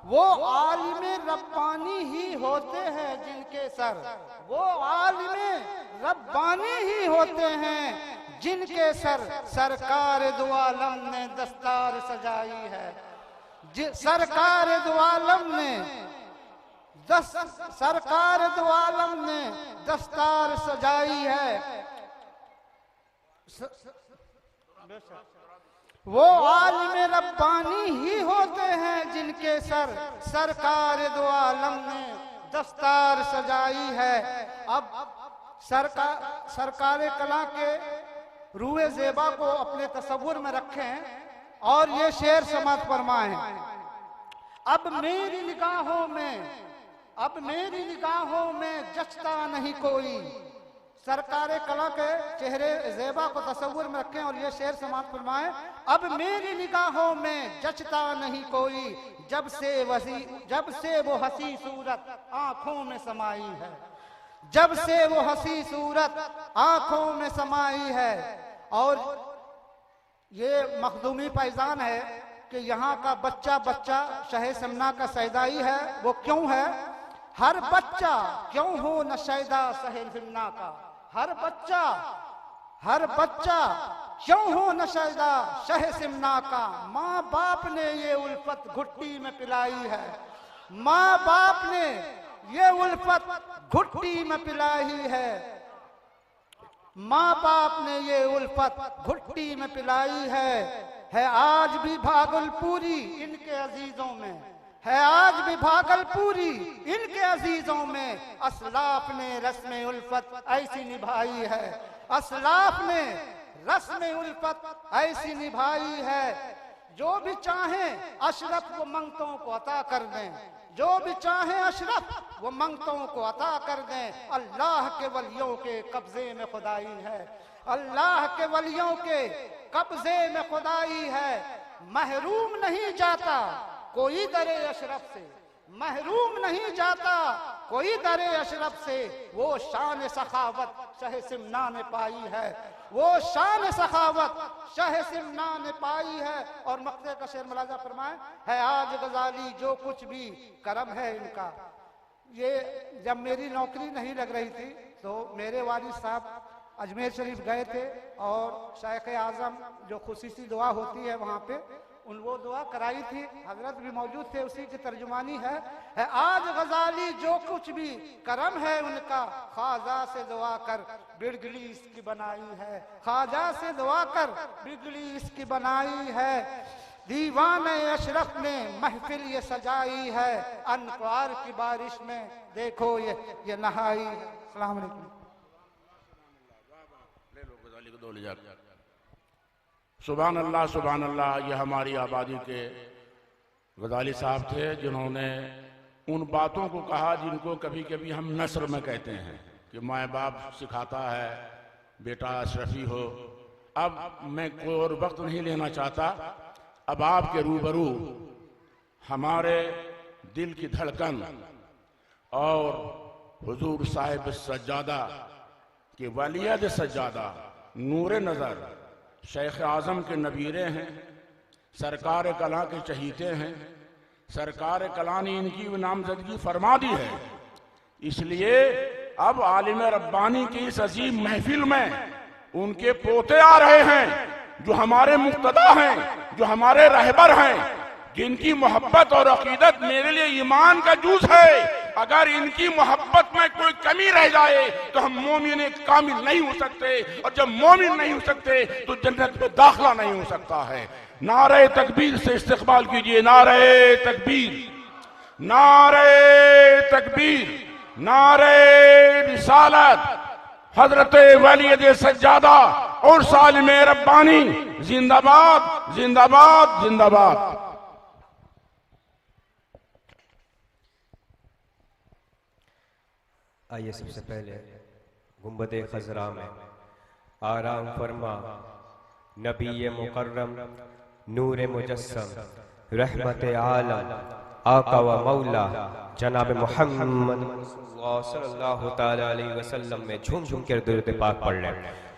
S10: वो आलिमे रब्बानी ही होते हैं जिनके सर, वो आलिमे रब्बानी ही होते हैं जिनके सर सरकार दो आलम ने दस्तार सजाई है, सरकार दो आलम ने सरकार दो आलम ने दस्तार सजाई है। वो आलिम रब्बानी ही होते हैं जिनके सर सरकार दो आलम ने दस्तार सजाई है। अब सरकार कला के रूए ज़ेबा को अपने तसव्वुर में रखें और ये शेर समात फरमाएं। अब मेरी निगाहों में जचता नहीं कोई, सरकार कला के चेहरे ज़ेबा को तसव्वुर में रखें और ये शेर समात फरमाएं। अब मेरी निगाहों में जचता नहीं कोई, जब से वो हसी सूरत आंखों में समाई है, जब से वो हंसी सूरत आंखों में समाई है। और ये मखदूमी पैजान है कि यहाँ का बच्चा बच्चा शहे सिमना का सैदाई है। वो क्यों है? हर बच्चा क्यों हो न शैदा शहे सिमना का, हर बच्चा क्यों हो न शैदा शहे सिमना का। माँ बाप ने ये उल्फत घुट्टी में पिलाई है, माँ बाप ने ये उल्फत घुट्टी में पिलाई है, माँ बाप ने ये उल्फत घुट्टी में पिलाई है आज भी भागलपुरी इनके अजीजों में, है आज भी भागलपुरी इनके अजीजों में। असलाफ ने रस्म उल्फत ऐसी निभाई है, असलाफ ने रस्म उल्फत ऐसी निभाई है। जो भी चाहे अशरफ वो मंगतों को अता कर दें, जो भी चाहे अशरफ वो मंगतों को अता कर दें। अल्लाह के वलियों के कब्जे में खुदाई है, अल्लाह के वलियों के कब्जे में खुदाई है। महरूम नहीं जाता कोई दरे अशरफ से, महरूम नहीं जाता कोई दरे अशरफ से। वो शान सखावत शह सिमना ने पाई है, वो शान सखावत शह सिमना ने पाई है। और मक्ते का शेर मुलाजा फरमाए, है आज गजाली जो कुछ भी करम है इनका। ये जब मेरी नौकरी नहीं लग रही थी तो मेरे वालिद साहब अजमेर शरीफ गए थे और शेख आज़म जो खुसूसी दुआ होती है वहाँ पे उन वो दुआ कराई थी, हजरत भी मौजूद थे, उसी की तर्जुमानी है आज गजाली जो कुछ भी करम है उनका। ख्वाजा से दुआ कर बिगड़ी इसकी बनाई है, ख्वाजा से दुआ कर बिगड़ी इसकी बनाई है। दीवान अशरफ ने महफिल ये सजाई है, अनक्वार की बारिश में देखो ये नहाई है। अस्सलाम वालेकुम।
S6: सुभान अल्लाह सुभान अल्लाह। ये हमारी आबादी के गजाली साहब थे जिन्होंने उन बातों को कहा जिनको कभी कभी हम नस्र में कहते हैं कि माँ बाप सिखाता है बेटा अशरफी हो। अब मैं कोई और वक्त नहीं लेना चाहता, अब आपके रूबरू हमारे दिल की धड़कन और हुजूर साहिब सज्जादा के वलियत सज्जादा नूर नज़र शेख आज़म के नबीरे हैं, सरकार कला के चहीते हैं, सरकार कला ने इनकी नामजदगी फरमा दी है। इसलिए अब आलिम रब्बानी की इस अजीम महफिल में उनके पोते आ रहे हैं जो हमारे मुक्तदा हैं, जो हमारे रहबर हैं, जिनकी मोहब्बत और अकीदत मेरे लिए ईमान का जूस है। अगर इनकी मोहब्बत में कोई कमी रह जाए तो हम मोमिन कामिल नहीं हो सकते, और जब मोमिन नहीं हो सकते तो जन्नत में दाखिला नहीं हो सकता है। नारे तकबीर से इस्तकबाल कीजिए, नारे तकबीर, नारे तकबीर, नारे रिसालत। हजरत वलीद सज्जादा और सालिम रब्बानी जिंदाबाद जिंदाबाद जिंदाबाद।
S11: आइए सबसे पहले गुंबदे खजरा में आराम फरमा नबी मुकर्रम नूर मुजस्सम रहमत आलम आका व मौला जनाब मोहम्मद सल्लल्लाहु ताला अलैहि वसल्लम में झूम झूम कर दुरूद पाक पढ़ लें।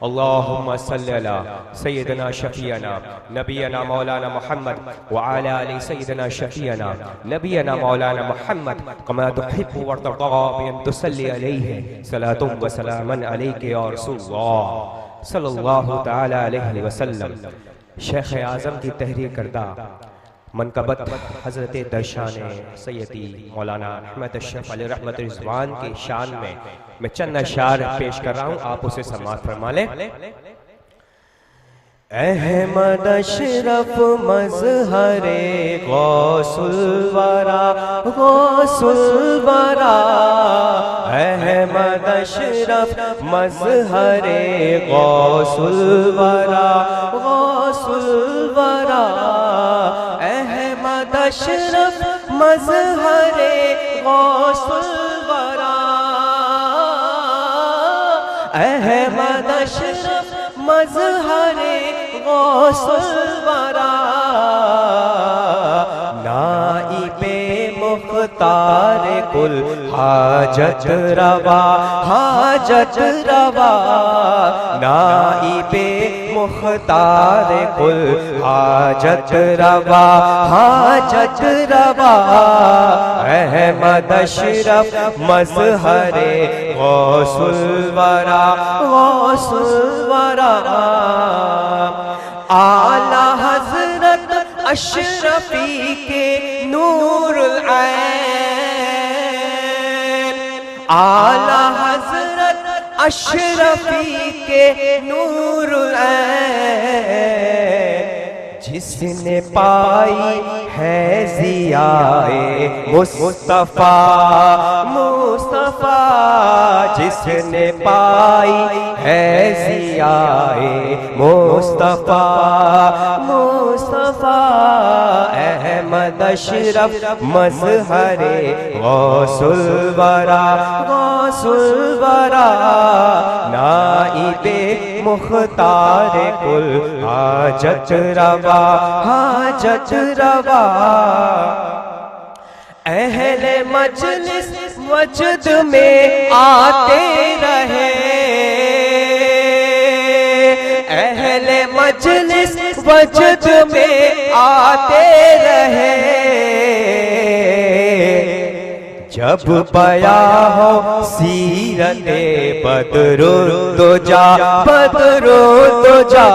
S11: अल्लाहुम्मा सल्ली अला सय्यदना शफीअना नबियना मौलाना मुहम्मद व अला आलि सय्यदना शफीअना नबियना मौलाना मुहम्मद कमा तुहिब्बु व तर्दा बिअन तुसल्ली अलैहि सलातुम व सलामन अलैका या रसूलल्लाह सल्लल्लाहु ताला अलैहि वसल्लम। शेख आज़म की तहरीर करदा मनकबत हज़रत दरशान सैयदी मौलाना अहमद अशरफ अलैहि रहमत रिज़वान के शान में मैं चंद अशार पेश कर रहा हूँ, आप उसे समाअत फरमा लें। अहमद अशरफ मज़हरे गौसुल वरा गौसुल वरा, अहमद अशरफ मज़हरे गौसुल वरा गौसुल वरा, अहमद अशरफ मज़हरे गौसुल वरा, अहमद अशरफ मज़हरे गौसुल वरा, नाइबे मुख्तार कुल हाजत रवा, हाजत रवा। नाइबे मुख्तार कुल हाजत रवा, हाजत रवा। अहमद अशरफ मज़हरे गौसुल वरा, गौसुल वरा। आला हज़रत अशरफी के नूरुल ऐन, आला हज़रत अशरफी के नूरुल ऐन। जिसने पाई है ज़ियाए मुस्तफ़ा, मुस्तफ़ा। जिसने पाई है ज़ियाए मुस्तफ़ा, मुस्तफ़ा। अहमद अशरफ मज़हरे गौसुल वरा, गौसुल वरा। नाइबे मुख्तार कुल हाजत रवा, हाजत रवा। अहले मजलिस वजद में आते रहे, अहले मजलिस वजद में आते रहे। जब बया हो सीरते बदरुद्दोजा, बदरुद्दोजा।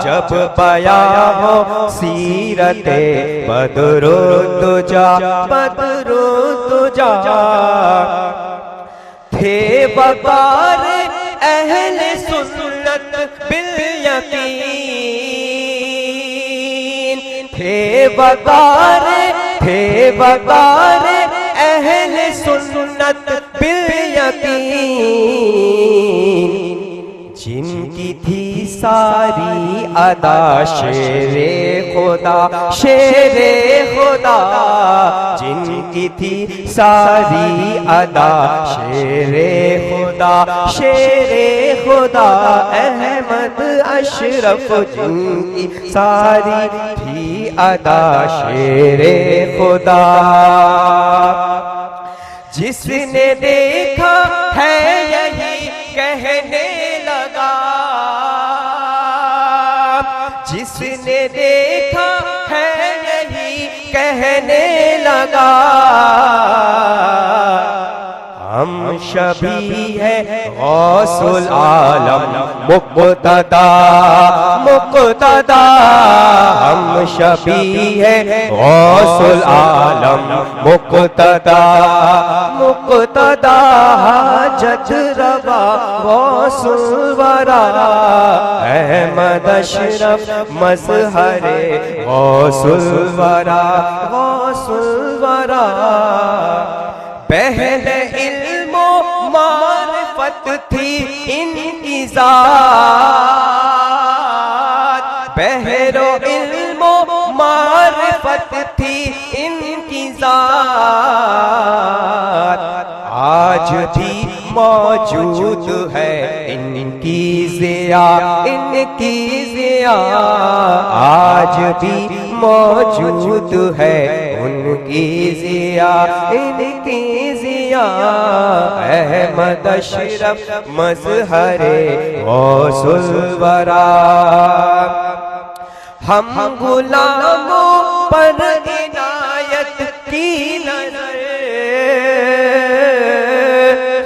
S11: जब बया हो सीरते बदरुद्दोजा, बदरुद्दोजा। थे वकार अहले सुन्नत बिल यकीन, थे वकार, थे वकार अहले सुन्नत बिल यकीन। जिनकी थी सारी अदा शेरे खुदा, शेरे खुदा। जिनकी थी सारी अदा शेरे खुदा, शेरे खुदा। अहमद अशरफ जिनकी सारी थी अदा शेरे खुदा। जिसने देखा है यही कहने लगा, जिसने देखा है यही कहने लगा। हम शबी है गौसुल आलम मुक़्तदा, मुक़्तदा। हम शबी है गौसुल आलम मुक़्तदा, मुक़्तदा। हाजत रवा गौसुल वरा। अहमद अशरफ मज़हरे गौसुल वरा, गौसुल वरा। पहले इल्मो मारिफत थी इनकी ज़ात, पहलो इल्मो मारिफत थी इनकी ज़ात। आज भी मौजूद है इनकी ज़िया, इनकी ज़िया। आज भी मौजूद है उनकी ज़िया, इनकी ज़िया। अहमद अशरफ मज़हरे गौसुल वरा। हम गुलामों पर इनायत की नज़र,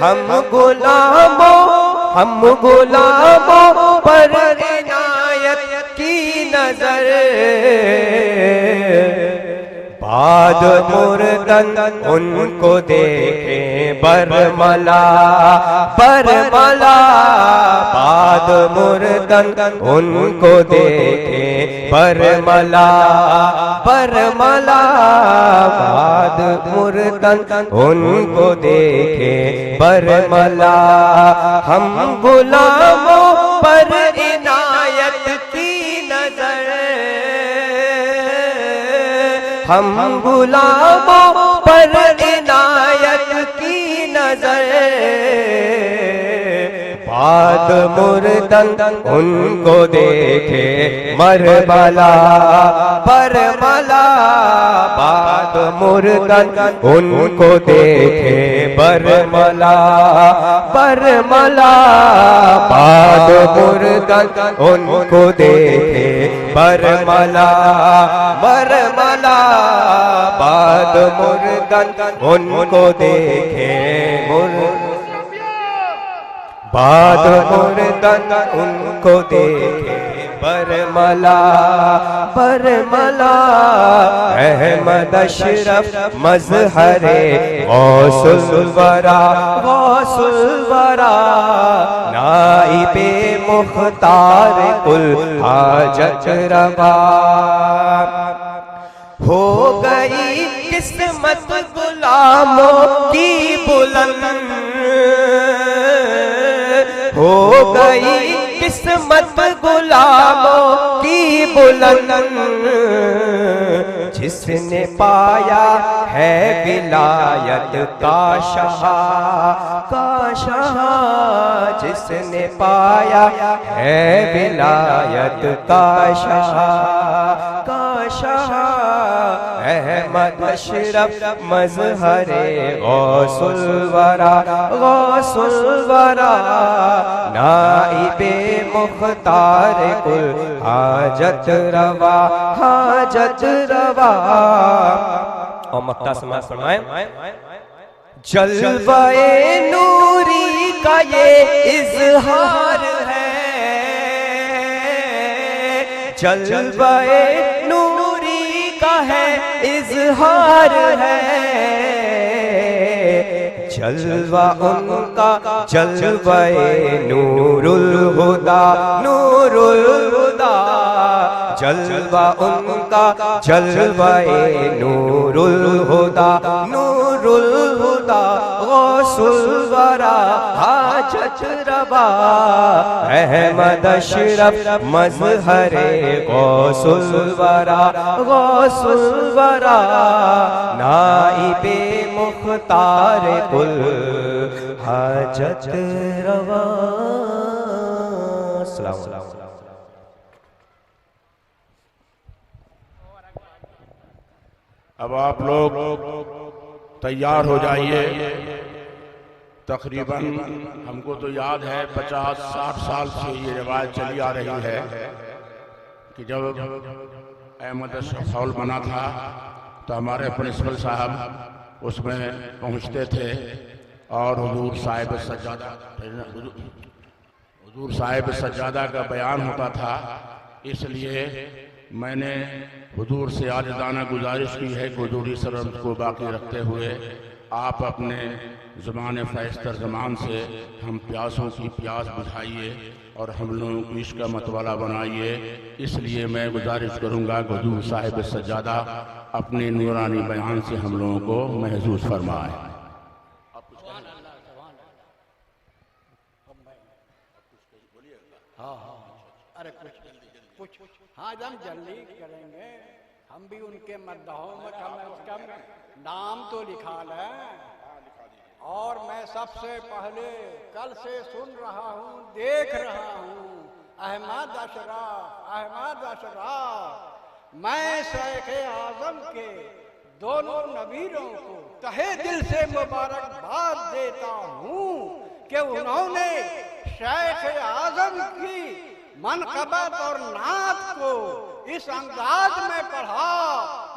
S11: हम गुलामों पर इनायत की नज़र। बाद मुर्दन उनको देखे बरमला, बरमला। बाद मुर्दन उनको देखे बरमला, बरमला। बाद मुर्दन उनको देखे बरमला। हम गुलामों पर इनायत की नजर, हम गुलामों पर इनायत की नजर। बाद मुर्दन उनको देखे मरबला बरमला, बाद मुर्दन उनको देखे बरमला बरमला, बाद मुर्दन उनको देखे बरमला बरमला, बाद मुर्दन उनको देखे बाद मुर्दन उनको देखे बरमला बरमला, अहमद अशरफ मजहरे गौसुल वरा गौसुल वरा, नाइबे मुख्तार कुल हाजत रवा, हो गई किस्मत गुलामों की बुलंद, हो गई किस्मत गुलामों की बुलंद, जिसने पाया है विलायत का शाह का शाह, जिसने पाया है विलायत का शाह का शाह, अहमद अशरफ मजहरे गौसुल वरा गौसुल वरा, नाइबे मुख्तार कुल हाजत रवा हाजत रवा। और मक्ता समाज फरमाए, जलवाए नूरी का ये इजहार है, जलवाए नूरी का है इजहार है, जलवा उनका जलवाए नूरुल हुदा नूरुल हुदा, जलवा उनका जलवाए नूरुल हुदा नूरुल हुदा, गौसुल वरा हाजत रवा, अहमद अशरफ मजहरे गौसुल वरा गौसुल वरा, नाइबे मुख्तार कुल हाजत रवा। अस्सलाम वालेकुम।
S6: अब आप लोग तैयार हो जाइए। तकरीबन हमको तो याद है 50-60 साल से ये रिवायत चली आ रही है कि जब अहमद अशरफ हॉल बना था तो हमारे प्रिंसिपल साहब उसमें पहुंचते थे और हुजूर साहिब सज्जादा का बयान होता था। इसलिए मैंने हुजूर से आजिज़ाना गुजारिश की है कि हुजूरी सरमत को बाकी रखते हुए आप अपने ज़बान फ़ैज़ तर्जमान से हम प्यासों की प्यास बुझाइए और हम लोगों को इश्क का मतवाला बनाइए। इसलिए मैं गुजारिश करूँगा कि हुजूर साहिब सज्जादा अपने नूरानी बयान से हम लोगों को महसूस फरमाए।
S12: हाँ हम जल्दी करेंगे, हम भी उनके मद्दाहों में कम से कम नाम तो लिखा लें। और मैं सबसे पहले कल से सुन रहा हूँ, देख रहा हूँ अहमद अशरफ, मैं शेख आजम के दोनों नबीरों को तहे दिल से मुबारकबाद देता हूँ कि उन्होंने शेख आजम की मनक़बत और नात को इस अंदाज में पढ़ा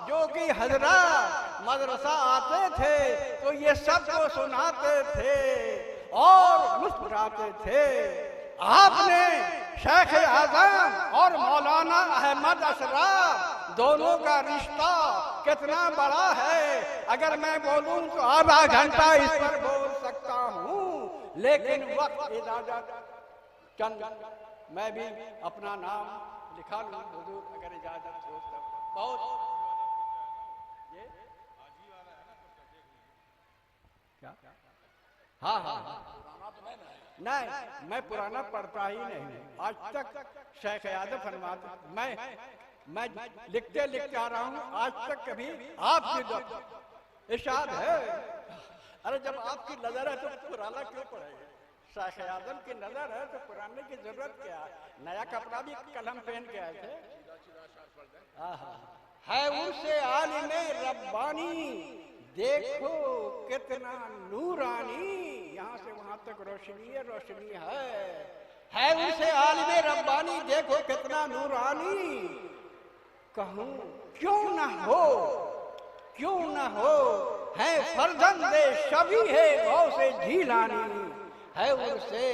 S12: जो कि हजरत मदरसा आते थे तो ये सबको सुनाते थे और मुस्कुराते थे। आपने शेख आजम और मौलाना अहमद अशरफ दोनों का रिश्ता कितना बड़ा है, अगर मैं बोलूं तो आधा घंटा इस पर बोल सकता हूँ, लेकिन वक्त इजाजत चंद मैं भी अपना नाम लिखा लूं हुजूर अगर इजाजत हो तो। बहुत ये क्या? हाँ नहीं, मैं पुराना पढ़ता ही नहीं। आज तक शेख आजम फरमाते, मैं लिखते लिखते आ रहा हूँ, आज तक कभी आपकी इरशाद है। अरे जब आपकी नजर है तो पुराना क्यों पढ़ेगा? शाह आजम की नजर है तो पुराने की जरूरत क्या है? नया कपड़ा भी कल हम पहन के आए थे। है उनसे आलिमे रब्बानी, देखो कितना नूरानी, यहाँ से वहां तक रोशनी है, रोशनी है उनसे आलिमे रब्बानी, देखो कितना नूरानी। कहूं क्यों न हो, क्यों न हो, है फर्जंदे शबी है गौसे झीलानी, है उनसे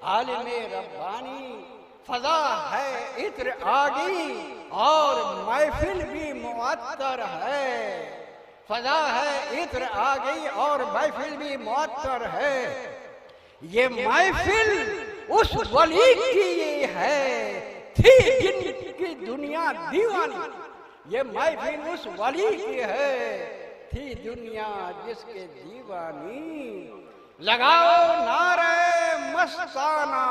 S12: आलिमे रब्बानी। फजा है इत्र आगी और महफिल भी मुअत्तर है, फजा है इत्र आगी और महफिल भी मुअत्तर है। ये महफिल उस वली की है थी जिनकी दुनिया दीवानी, ये महफिल उस वली की है थी दुनिया जिसके दीवानी। लगाओ नारे मस्ताना,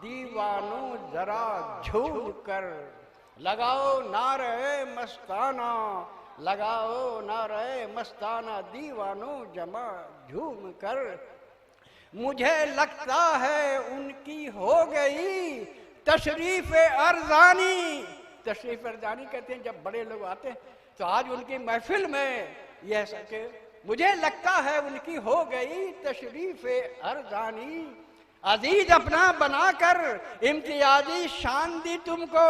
S12: दीवानों जरा झूम कर, लगाओ नारे मस्ताना, लगाओ नारे मस्ताना, दीवानों जमा झूम कर। मुझे लगता है उनकी हो गई तशरीफ अर्जानी, तशरीफ अर्जानी कहते हैं जब बड़े लोग आते हैं, तो आज उनकी महफिल में यह सके, मुझे लगता है उनकी हो गई तशरीफ अर्जानी। अजीज अपना बनाकर इम्तियाजी शान दी तुमको,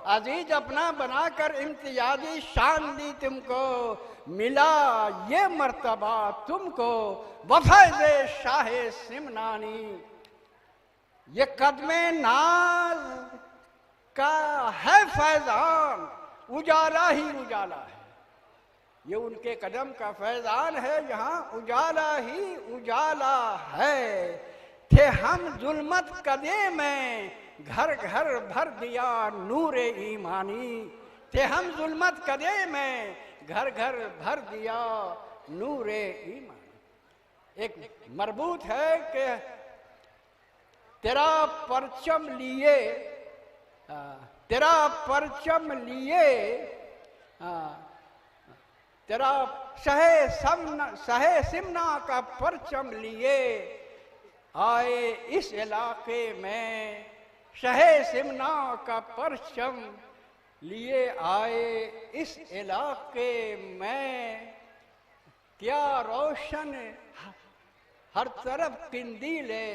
S12: अजीज अपना बनाकर इम्तियाजी शान दी तुमको, मिला ये मर्तबा तुमको वफैज़े शाहे सिमनानी। ये कदमे नाज का है फैजान, उजाला ही उजाला है, ये उनके कदम का फैजान है, यहाँ उजाला ही उजाला है। थे हम जुल्मत कदे में घर घर भर दिया नूरे ईमानी, थे हम जुल्मत कदे में घर घर भर दिया नूरे ईमानी। एक मरबूत है कि तेरा परचम लिए, तेरा परचम लिए, तेरा शहे सिमना का परचम लिए आए इस इलाके में, शहे सिमना का परचम लिए आए इस इलाके में। क्या रोशन हर तरफ किंदीले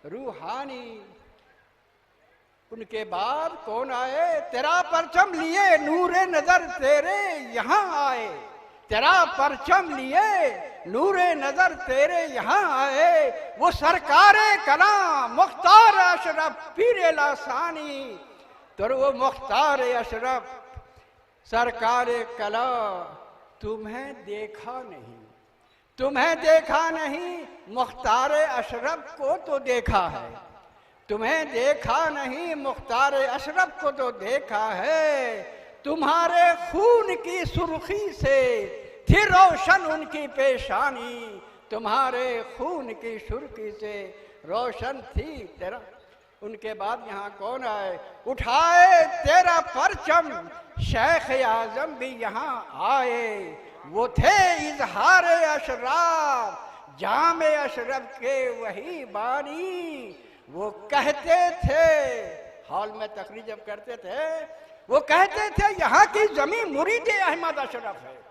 S12: रूहानी। उनके बाद कौन आए? तेरा परचम लिए नूरे नजर तेरे यहाँ आए, तेरा परचम लिए नूरे नजर तेरे यहाँ आए। वो सरकारे कलाम मुख्तार अशरफ पीरे लासानी, तो वो मुख्तार अशरफ सरकारे कला तुम्हें देखा नहीं, तुम्हें देखा नहीं, मुख्तार अशरफ को तो देखा है, तुम्हें देखा नहीं, मुख्तार अशरफ को तो देखा है। तुम्हारे खून की सुर्खी से थी रोशन उनकी पेशानी, तुम्हारे खून की सुर्खी से रोशन थी तेरा। उनके बाद यहाँ कौन आए? उठाए तेरा परचम शेख आजम भी यहाँ आए। वो थे इजहार अशराफ जामे अशरफ के वही बानी। वो कहते थे, हॉल में तकरीर जब करते थे, वो कहते थे यहाँ की जमी मुरीद अहमद अशरफ है।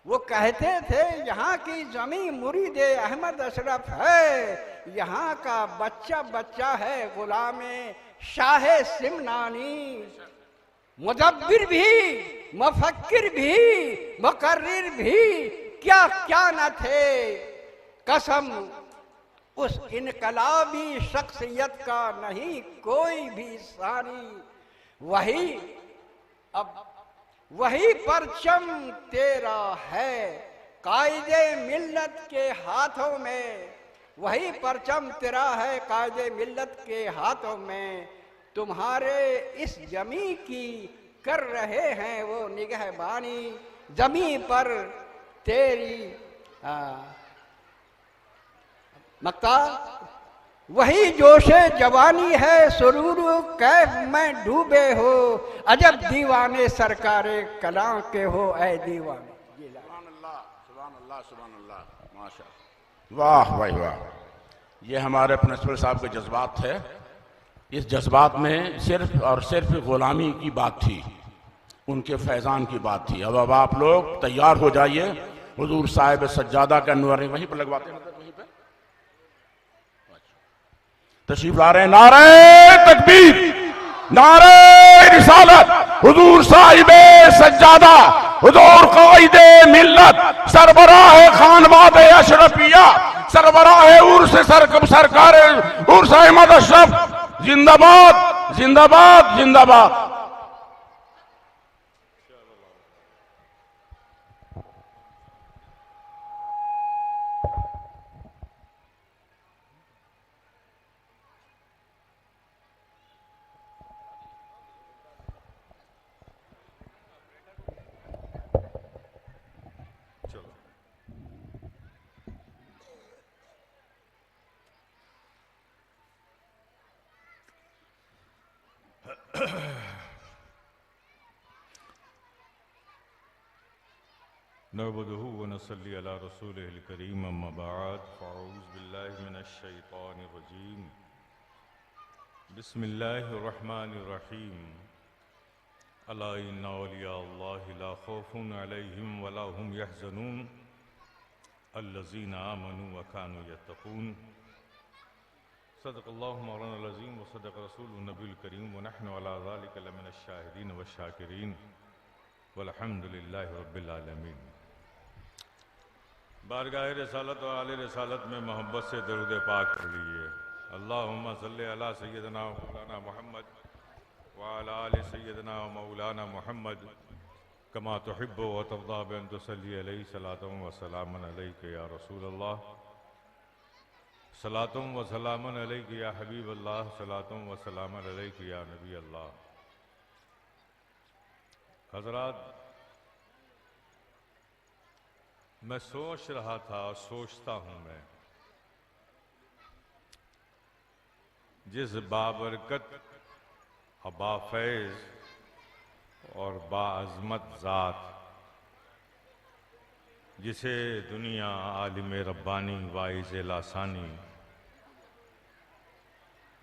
S12: वो कहते थे यहाँ की जमी मुरीद अहमद अशरफ है। यहाँ का बच्चा बच्चा है गुलाम शाह सिमनानी। मुदब्बिर भी, मुफक्किर भी, मुकर्रिर भी क्या क्या न थे। कसम उस इनकलाबी शख्सियत का नहीं कोई भी सानी। वही अब वही परचम तेरा है कायदे मिल्लत के हाथों में। वही परचम तेरा है कायदे मिल्लत के हाथों में। तुम्हारे इस जमी की कर रहे हैं वो निगहबानी। जमी पर तेरी मक्ता वही जोशे जवानी है। सुरूर कैफ में डूबे हो अजब दीवाने सरकारे कलां के हो ऐ दीवाने।
S6: सुभान अल्लाह, सुभान अल्लाह, सुभान अल्लाह, माशा। वाह भाई वाह। ये हमारे प्रिंसिपल साहब के जज्बात थे। इस जज्बात में सिर्फ और सिर्फ गुलामी की बात थी, उनके फैज़ान की बात थी। अब आप लोग तैयार हो जाइए, हुजूर साहिब सज्जादा का नूर वहीं पर लगवाते हैं, वहीं पे तशरीफ ला रहे हैं। नारे तकबीर, नारे रिसालत, हुजूर साहिब सज्जादा, हुजूर कायदे मिल्लत, सरबराह खानवाद अशरफिया, सरबराह उर्स सरकार उर्स अहमद अशरफ, जिंदाबाद जिंदाबाद जिंदाबाद।
S13: नअबुदुहु व नसल्ली अला रसूलिहिल करीम, अम्मा बाद, फ़अऊज़ु बिल्लाहि मिनश शैतानिर रजीम, बिस्मिल्लाहिर रहमानिर रहीम। अला इन्ना औलिया अल्लाहि ला खौफुन अलैहिम व ला हुम यहज़नून, अल्लज़ीना आमनू व कानू यत्तक़ून। सदक़ल्लाहु मौलाना अज़ीम व सदक़ रसूलुन नबील करीम व नहनु अला ज़ालिका लमिनश शाहिदीन व शाकिरीन वल्हम्दुलिल्लाहि रब्बिल आलमीन। बारगाह रिसालत व आले रिसालत में मोहब्बत से दरूद पाक पढ़ लीजिए। अल्लाहुम्मा सल्ली अला सय्यदना व मौलाना मुहम्मद व अला आले सय्यदना व मौलाना मुहम्मद कमा तुहिब्बु व तर्दा बिअन तुसल्ली अलैहि सलातुन व सलामुन अलैका या रसूल अल्लाह, सलातुन व सलामुन अलैका या हबीब अल्लाह, सलातुन व सलामुन अलैका या नबी अल्लाह। हज़रात, मैं सोच रहा था, सोचता हूं मैं, जिस बाबरकत, बाफैज़ और बाअज़मत ज़ात जिसे दुनिया आलिम रब्बानी वाइज़ लासानी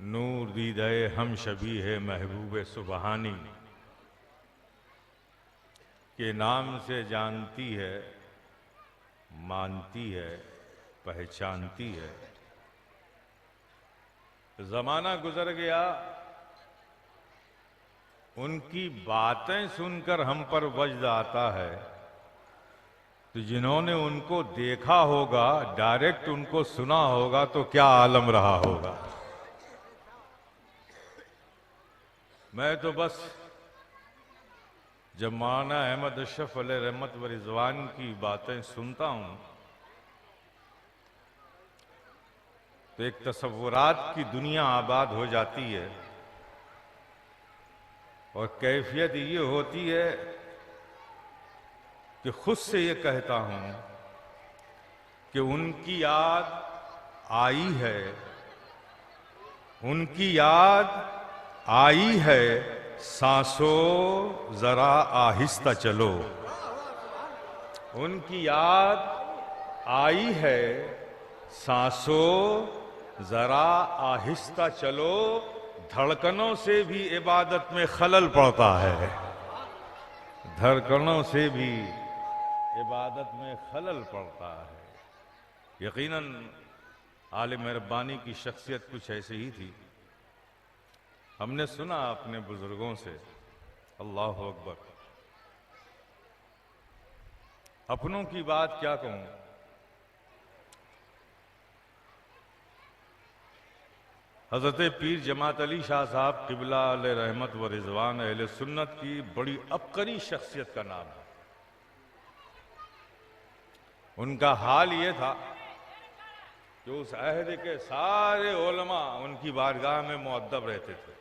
S13: नूर दीदे हम शबीह महबूब सुबहानी के नाम से जानती है, मानती है, पहचानती है। ज़माना गुजर गया, उनकी बातें सुनकर हम पर वज्द आता है, तो जिन्होंने उनको देखा होगा, डायरेक्ट उनको सुना होगा, तो क्या आलम रहा होगा। मैं तो बस जब मौलाना अहमद अशरफ अलैहि रहमत व रिज़वान की बातें सुनता हूं, तो एक तसव्वुरात की दुनिया आबाद हो जाती है और कैफियत ये होती है कि खुद से ये कहता हूं कि उनकी याद आई है, उनकी याद आई है, सांसों जरा आहिस्ता चलो। उनकी याद आई है, सांसों जरा आहिस्ता चलो। धड़कनों से भी इबादत में खलल पड़ता है, धड़कनों से भी इबादत में खलल पड़ता है। यकीनन आलिम रब्बानी की शख्सियत कुछ ऐसी ही थी। हमने सुना अपने बुजुर्गों से, अल्लाह अकबर। अपनों की बात क्या कहूं, हजरत पीर जमात अली शाह साहब क़िबला अलैहि रहमत व रिज़वान अहले सुन्नत की बड़ी अबकरी शख्सियत का नाम है। उनका हाल ये था कि उस अहद के सारे उलमा उनकी बारगाह में मुअद्दब रहते थे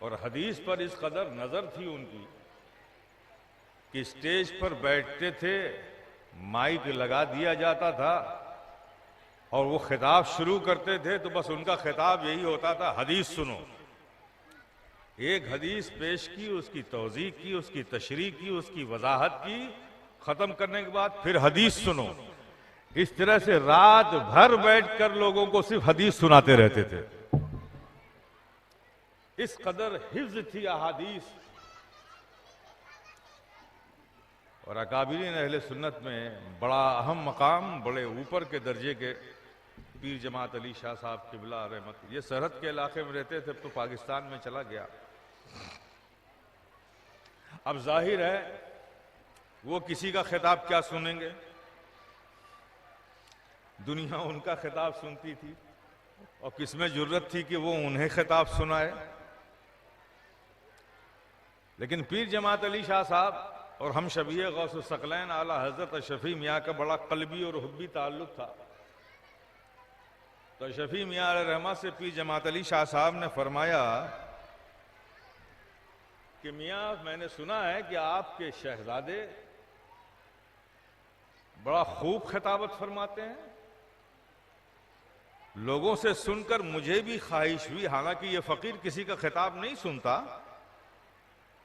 S13: और हदीस पर इस कदर नजर थी उनकी कि स्टेज पर बैठते थे, माइक लगा दिया जाता था और वो खिताब शुरू करते थे तो बस उनका खिताब यही होता था, हदीस सुनो। एक हदीस पेश की, उसकी तौज़ीह की, उसकी तशरीह की, उसकी वजाहत की, खत्म करने के बाद फिर हदीस सुनो। इस तरह से रात भर बैठकर लोगों को सिर्फ हदीस सुनाते रहते थे। इस कदर हिफ्ज थी अहादीस। और अकाबिरीन अहले सुन्नत में बड़ा अहम मकाम, बड़े ऊपर के दर्जे के पीर जमात अली शाह साहब किबला रहमत, ये सरहद के इलाके में रहते थे, अब तो पाकिस्तान में चला गया। अब जाहिर है वो किसी का खिताब क्या सुनेंगे, दुनिया उनका खिताब सुनती थी और किसमें जुर्रत थी कि वो उन्हें खिताब सुनाए। लेकिन पीर जमात अली शाह साहब और हम शबीह गौस सकलैन आला हजरत शफी मियाँ का बड़ा कल्बी और हुब्बी ताल्लुक था। तो शफी मियाँ रहमा से पीर जमात अली शाह साहब ने फरमाया कि मियाँ मैंने सुना है कि आपके शहजादे बड़ा खूब खिताबत फरमाते हैं, लोगों से सुनकर मुझे भी ख्वाहिश हुई, हालांकि ये फकीर किसी का खिताब नहीं सुनता,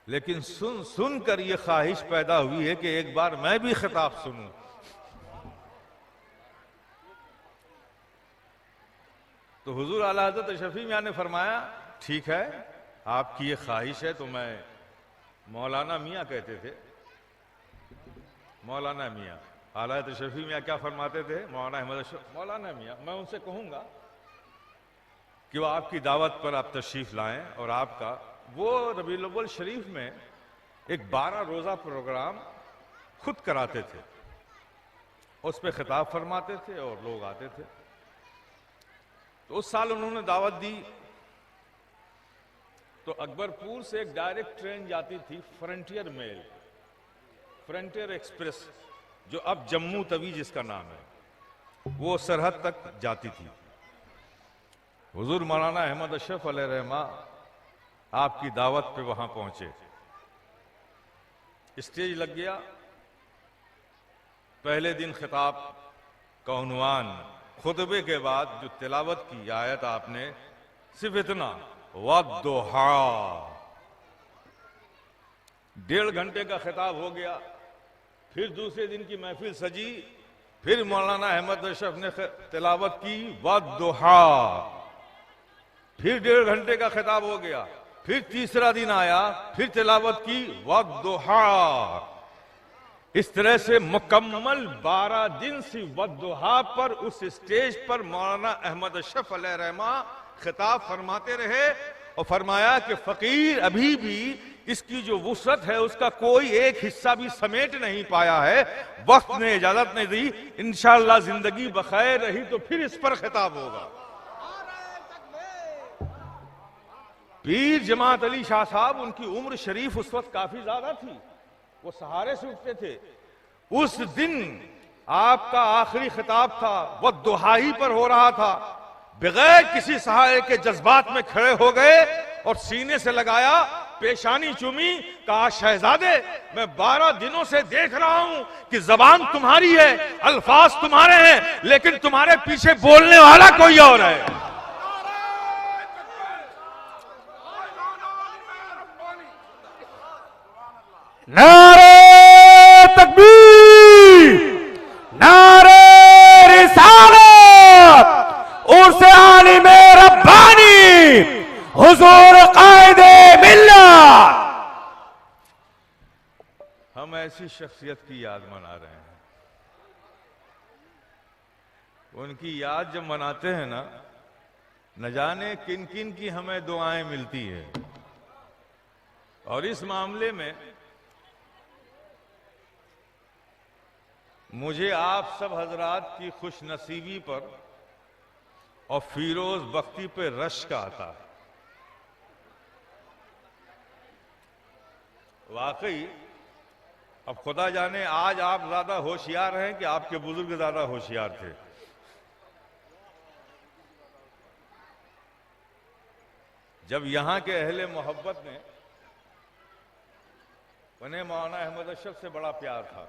S13: लेकिन सुन कर ये ख्वाहिश पैदा हुई है कि एक बार मैं भी खिताब सुनूं। तो हुजूर आला हज़रत शफी मियाँ ने फरमाया ठीक है, आपकी ये ख्वाहिश है। तो मैं मौलाना मियाँ कहते थे, मौलाना मियाँ आला हज़रत शफी मियाँ क्या फरमाते थे, मौलाना अहमद अशरफ मौलाना मियाँ, मैं उनसे कहूँगा कि वो आपकी दावत पर आप तशरीफ़ लाएं और आपका वो रबीउल अव्वल शरीफ में एक 12 रोज़ा प्रोग्राम खुद कराते थे, उस पर खिताब फरमाते थे और लोग आते थे। तो उस साल उन्होंने दावत दी तो अकबरपुर से एक डायरेक्ट ट्रेन जाती थी, फ्रंटियर मेल, फ्रंटियर एक्सप्रेस, जो अब जम्मू तवी जिसका नाम है, वो सरहद तक जाती थी। हुजूर मौलाना अहमद अशरफ अलैहि रहमा आपकी दावत पे वहां पहुंचे, स्टेज लग गया। पहले दिन खिताब का उन्वान, खुतबे के बाद जो तिलावत की आयत आपने सिर्फ इतना वद्दुहा, 1.5 घंटे का खिताब हो गया। फिर दूसरे दिन की महफिल सजी, फिर मौलाना अहमद अशरफ ने तिलावत की वद्दुहा, फिर 1.5 घंटे का खिताब हो गया। फिर तीसरा दिन आया, फिर तिलावत की वद्दुहा। इस तरह से मुकम्मल 12 दिन से वद्दुहा पर उस स्टेज पर मौलाना अहमद अशरफ अलैहि रहमा खिताब फरमाते रहे और फरमाया कि फकीर अभी भी इसकी जो वुसअत है उसका कोई एक हिस्सा भी समेट नहीं पाया है, वक्त ने इजाजत नहीं दी, इंशाअल्लाह जिंदगी बखैर रही तो फिर इस पर खिताब होगा। पीर जमात अली शाह साहब, उनकी उम्र शरीफ उस वक्त काफी ज्यादा थी, वो सहारे से उठते थे। उस दिन आपका आखिरी खिताब था, वो दुहाई पर हो रहा था, बगैर किसी सहारे के जज्बात में खड़े हो गए और सीने से लगाया, पेशानी चूमी, कहा शहजादे मैं 12 दिनों से देख रहा हूं कि जबान तुम्हारी है, अल्फाज तुम्हारे हैं, लेकिन तुम्हारे पीछे बोलने वाला कोई और है।
S14: नारे तकबीर, नारे रिसालत, उर्से आलिम रब्बानी, हुजूर कायदे मिल्लत।
S13: हम ऐसी शख्सियत की याद मना रहे हैं। उनकी याद जब मनाते हैं ना, न जाने किन किन की हमें दुआएं मिलती है। और इस मामले में मुझे आप सब हजरात की खुश नसीबी पर और फिरोज बख्ती पे रश्क आता है। वाकई अब खुदा जाने आज आप ज्यादा होशियार हैं कि आपके बुजुर्ग ज्यादा होशियार थे। जब यहां के अहले मोहब्बत ने, उन्हें मौलाना अहमद अशरफ से बड़ा प्यार था,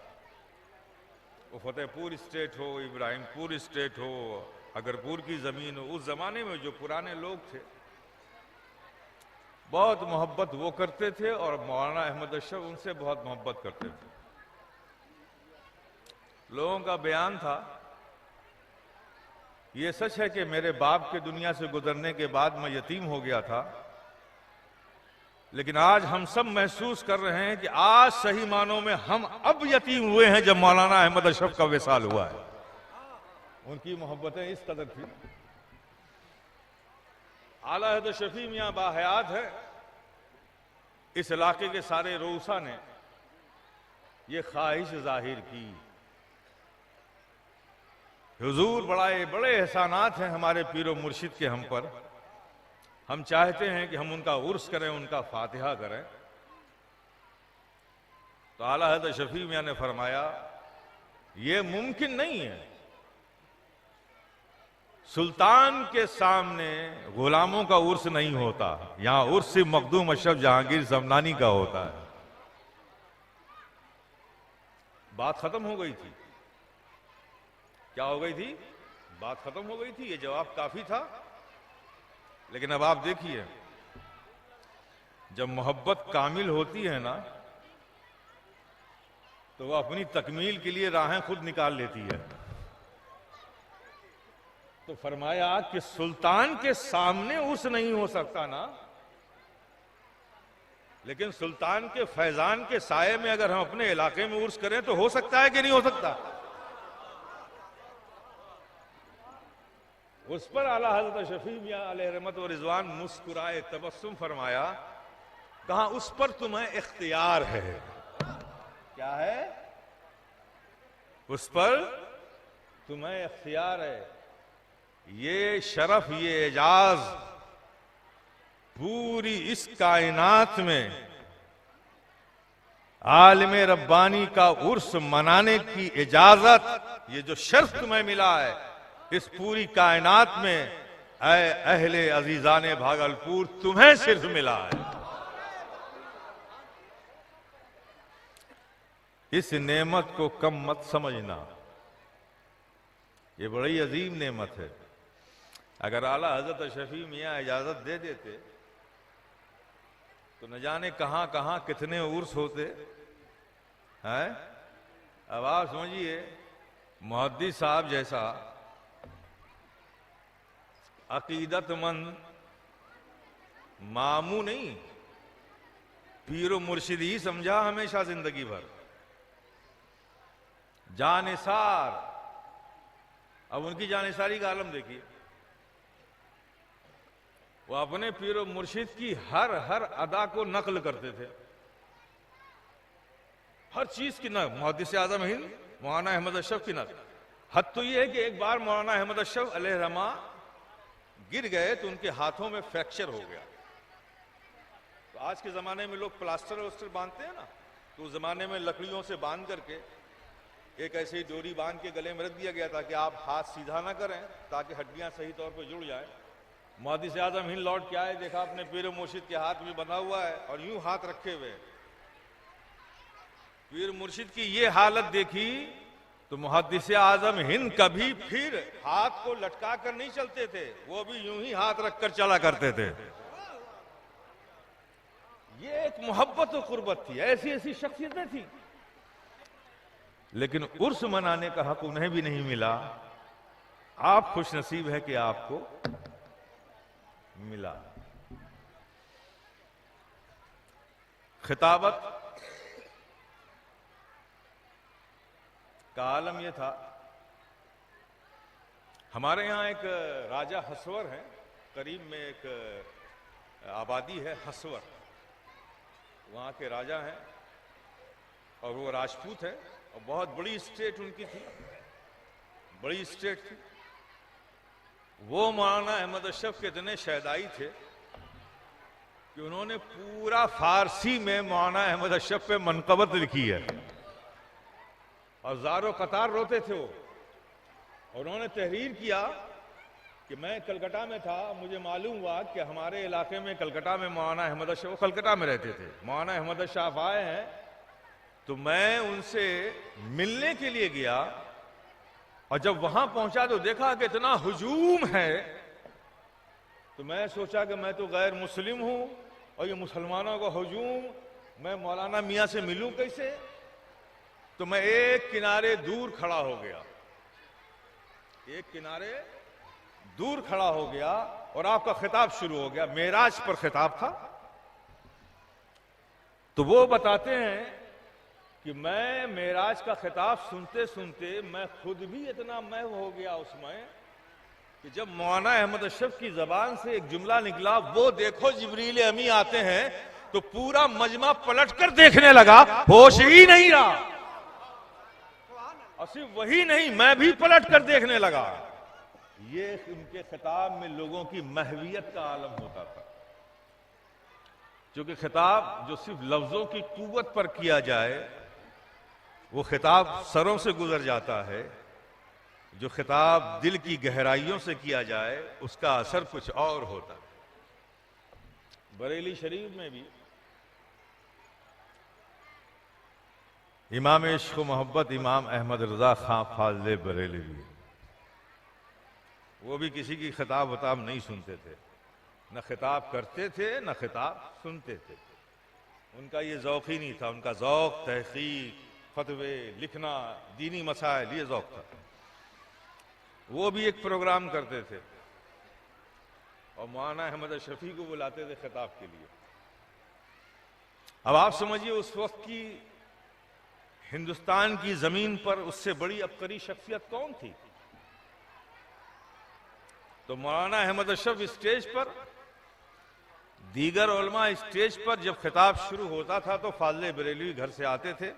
S13: वो फतेहपुर स्टेट हो, इब्राहिमपुर स्टेट हो, अगरपुर की जमीन हो, उस जमाने में जो पुराने लोग थे बहुत मोहब्बत वो करते थे और मौलाना अहमद अशरफ उनसे बहुत मोहब्बत करते थे। लोगों का बयान था ये सच है कि मेरे बाप के दुनिया से गुजरने के बाद मैं यतीम हो गया था, लेकिन आज हम सब महसूस कर रहे हैं कि आज सही मानों में हम अब यतीम हुए हैं जब मौलाना अहमद अशरफ का विसाल हुआ है। उनकी मोहब्बतें इस कदर थी। आला हज़रत शफी मियां बाहयात है। इस इलाके के सारे रोसा ने ये ख्वाहिश जाहिर की, हुजूर बड़े एहसानात हैं हमारे पीरो मुर्शिद के हम पर, हम चाहते हैं कि हम उनका उर्स करें, उनका फातिहा करें। तो आला हज़रत शफी मियां ने फरमाया ये मुमकिन नहीं है, सुल्तान के सामने गुलामों का उर्स नहीं होता, यहां उर्स सिर्फ मखदूम अशरफ जहांगीर ज़मनानी का होता है। बात खत्म हो गई थी। क्या हो गई थी? बात खत्म हो गई थी। ये जवाब काफी था। लेकिन अब आप देखिए, जब मोहब्बत कामिल होती है ना, तो वह अपनी तकमील के लिए राहें खुद निकाल लेती है। तो फरमाया कि सुल्तान के सामने उर्स नहीं हो सकता ना, लेकिन सुल्तान के फैजान के साये में अगर हम अपने इलाके में उर्स करें तो हो सकता है कि नहीं हो सकता? उस पर आला हज़रत शफी मियां अलैहि रहमत व रिज़वान मुस्कुराए तबस्सुम फरमाया, कहा उस पर तुम्हें इख्तियार है। क्या है? उस पर तुम्हें इख्तियार है। ये शरफ, ये एजाज पूरी इस कायनात में आलिम रब्बानी का उर्स मनाने की इजाजत, ये जो शर्फ तुम्हें मिला है इस पूरी कायनात में, ऐ अहले अजीजाने भागलपुर, तुम्हें सिर्फ मिला है। इस नेमत को कम मत समझना, ये बड़ी अजीम नेमत है। अगर आला हजरत शफी मियां इजाजत दे देते तो न जाने कहां कहां कितने उर्स होते हैं। अब आप समझिए, मुहद्दिस साहब जैसा अकीदतमंद मामू नहीं, पीरो मुर्शिद ही समझा हमेशा जिंदगी भर, जानिसार। अब उनकी जानिसारी का आलम देखिए, वो अपने पीरो मुर्शिद की हर अदा को नकल करते थे, हर चीज की नकल। मुहद्दिस आज़म हिंद मौलाना अहमद अशरफ की नकल। हद तो ये है कि एक बार मौलाना अहमद अशरफ अलैहिर्रहमा गिर गए तो उनके हाथों में फ्रैक्चर हो गया। तो आज के ज़माने में लोग प्लास्टर वस्टर बांधते हैं ना, तो उस ज़माने में लकड़ियों से बांध करके एक ऐसी डोरी बांध के गले में रख दिया गया था कि आप हाथ सीधा ना करें ताकि हड्डियां सही तौर पर जुड़ जाए। मुहद्दिस आज़म हिंद लौट के आए, देखा अपने पीर मुर्शिद के हाथ में बंधा हुआ है और यूं हाथ रखे हुए। पीर मुर्शिद की ये हालत देखी तो मुहद्दिस आज़म हिंद कभी फिर हाथ को लटका कर नहीं चलते थे, वो भी यूं ही हाथ रखकर चला करते थे। ये एक मोहब्बत और कुर्बत थी, ऐसी ऐसी शख्सियतें थी। लेकिन उर्स मनाने का हक उन्हें भी नहीं मिला। आप खुश नसीब है कि आपको मिला। खिताबत का आलम यह था, हमारे यहाँ एक राजा हसवर है, करीब में एक आबादी है हसवर, वहाँ के राजा हैं और वो राजपूत है और बहुत बड़ी स्टेट उनकी थी, बड़ी स्टेट थी। वो मौलाना अहमद अशरफ के इतने शहदाई थे कि उन्होंने पूरा फारसी में मौलाना अहमद अशरफ पे मनकबत लिखी है और ज़ारो कतार रोते थे वो। और उन्होंने तहरीर किया कि मैं कलकत्ता में था, मुझे मालूम हुआ कि हमारे इलाके में कलकत्ता में मौलाना अहमद अशरफ, वो कलकत्ता में रहते थे, मौलाना अहमद अशरफ आए हैं। तो मैं उनसे मिलने के लिए गया और जब वहां पहुंचा तो देखा कि इतना हुजूम है। तो मैं सोचा कि मैं तो गैर मुस्लिम हूं और ये मुसलमानों का हुजूम, मैं मौलाना मियां से मिलूं कैसे। तो मैं एक किनारे दूर खड़ा हो गया, एक किनारे दूर खड़ा हो गया और आपका खिताब शुरू हो गया। मेराज पर खिताब था। तो वो बताते हैं कि मैं मेराज का खिताब सुनते सुनते मैं खुद भी इतना महव हो गया उसमें कि जब मौलाना अहमद अशरफ की जबान से एक जुमला निकला, वो देखो जिब्रील अमी आते हैं, तो पूरा मजमा पलट कर देखने लगा, होश ही नहीं रहा। और सिर्फ वही नहीं, मैं भी पलट कर देखने लगा। ये उनके खिताब में लोगों की महवियत का आलम होता था। क्योंकि खिताब जो सिर्फ लफ्जों की कुव्वत पर किया जाए, वो खिताब सरों से गुजर जाता है। जो खिताब दिल की गहराइयों से किया जाए, उसका असर कुछ और होता है। बरेली शरीफ में भी इमाम इश्क मोहब्बत इमाम अहमद रजा खां फाजले बरेलवी, वो भी किसी की खिताब वताब नहीं सुनते थे, न खिताब करते थे न खिताब सुनते थे। उनका ये ज़ौक़ ही नहीं था। उनका ज़ौक़ तहक़ीक़, फतवे लिखना, दीनी मसाइल, ये ज़ौक़ था। वो भी एक प्रोग्राम करते थे और मौलाना अहमद शफी को बुलाते थे खिताब के लिए। अब आप समझिए उस वक्त की हिंदुस्तान की जमीन पर उससे बड़ी अबकरी शख्सियत कौन थी। तो मौलाना अहमद अशरफ स्टेज पर, दीगर उलमा स्टेज पर जब खिताब शुरू होता था तो फाजले बरेलवी घर से आते थे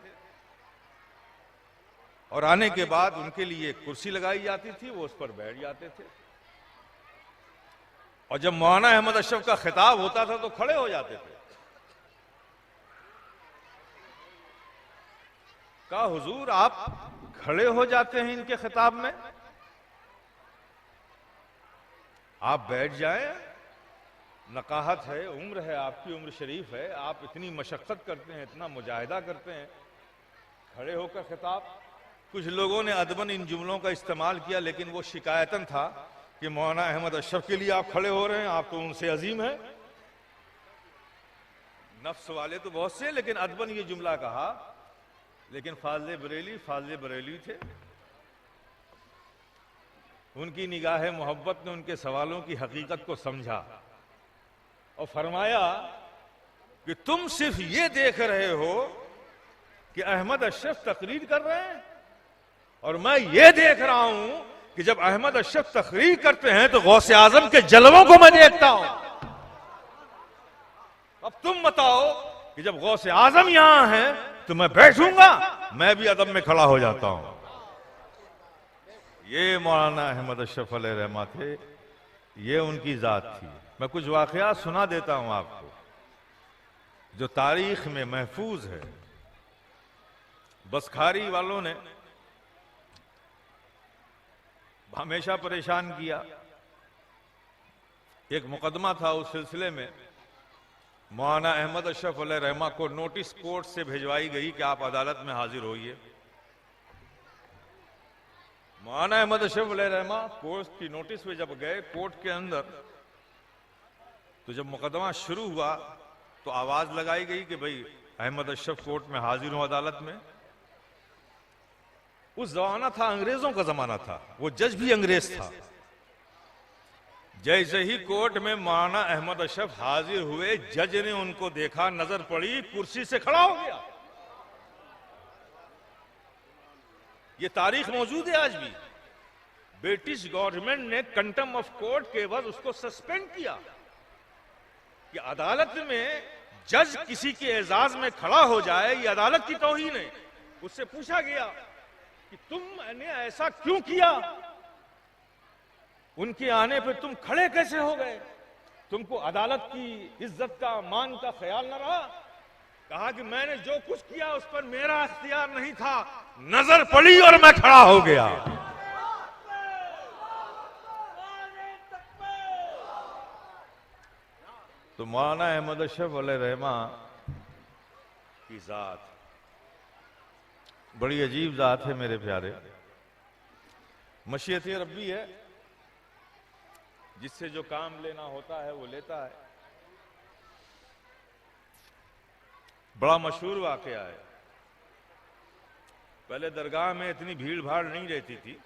S13: और आने के बाद उनके लिए एक कुर्सी लगाई जाती थी, वो उस पर बैठ जाते थे। और जब मौलाना अहमद अशरफ का खिताब होता था तो खड़े हो जाते थे। कहा, हुजूर आप खड़े हो जाते हैं इनके खिताब में, आप बैठ जाएं, नकाहत है, उम्र है, आपकी उम्र शरीफ है, आप इतनी मशक्कत करते हैं, इतना मुजाहिदा करते हैं, खड़े होकर खिताब। कुछ लोगों ने अदबन इन जुमलों का इस्तेमाल किया, लेकिन वो शिकायतन था कि मौलाना अहमद अशरफ के लिए आप खड़े हो रहे हैं, आप तो उनसे अजीम है। नफ्स वाले तो बहुत से, लेकिन अदबन ये जुमला कहा। लेकिन फाजले बरेली थे। उनकी निगाह मोहब्बत ने उनके सवालों की हकीकत को समझा और फरमाया कि तुम सिर्फ ये देख रहे हो कि अहमद अशरफ तकरीर कर रहे हैं, और मैं ये देख रहा हूं कि जब अहमद अशरफ तकरीर करते हैं तो गौसे आजम के जलवों को मैं देखता हूं। अब तुम बताओ कि जब गौसे आजम यहां हैं तो मैं बैठूंगा, मैं भी अदब में खड़ा हो जाता हूं। ये मौलाना अहमद अशरफ अलैहि रहमा थे, ये उनकी जात थी। मैं कुछ वाकयात सुना देता हूं आपको जो तारीख में महफूज है। बसखारी वालों ने हमेशा परेशान किया। एक मुकदमा था, उस सिलसिले में मौलाना अहमद अशरफ अलैहि रहमा को नोटिस कोर्ट से भिजवाई गई कि आप अदालत में हाजिर होइए। मौलाना अहमद अशरफ अलैहि रहमा कोर्ट की नोटिस में जब गए कोर्ट के अंदर, तो जब मुकदमा शुरू हुआ तो आवाज लगाई गई कि भाई अहमद अशरफ कोर्ट में हाजिर हो अदालत में। उस जमाना था, अंग्रेजों का जमाना था, वो जज भी अंग्रेज था। जैसे ही कोर्ट में मौलाना अहमद अशरफ हाजिर हुए, जज ने उनको देखा, नजर पड़ी, कुर्सी से खड़ा हो गया। ये तारीख मौजूद है आज भी। ब्रिटिश गवर्नमेंट ने कंटेम्प्ट ऑफ कोर्ट के एवज उसको सस्पेंड किया कि अदालत में जज किसी के एजाज में खड़ा हो जाए, ये अदालत की तौहीन है। उससे पूछा गया कि तुमने ऐसा क्यों किया, उनके आने पर तुम खड़े कैसे हो गए, तुमको अदालत की इज्जत का, मान का ख्याल न रहा। कहा कि मैंने जो कुछ किया उस पर मेरा इख्तियार नहीं था, नजर पड़ी और मैं खड़ा हो गया। तो मौलाना अहमद अशरफ अलैहि रहमा की जात बड़ी अजीब जात है मेरे प्यारे। मशीयत रब्बी है, जिससे जो काम लेना होता है वो लेता है। बड़ा मशहूर वाकया है। पहले दरगाह में इतनी भीड़ भाड़ नहीं रहती थी,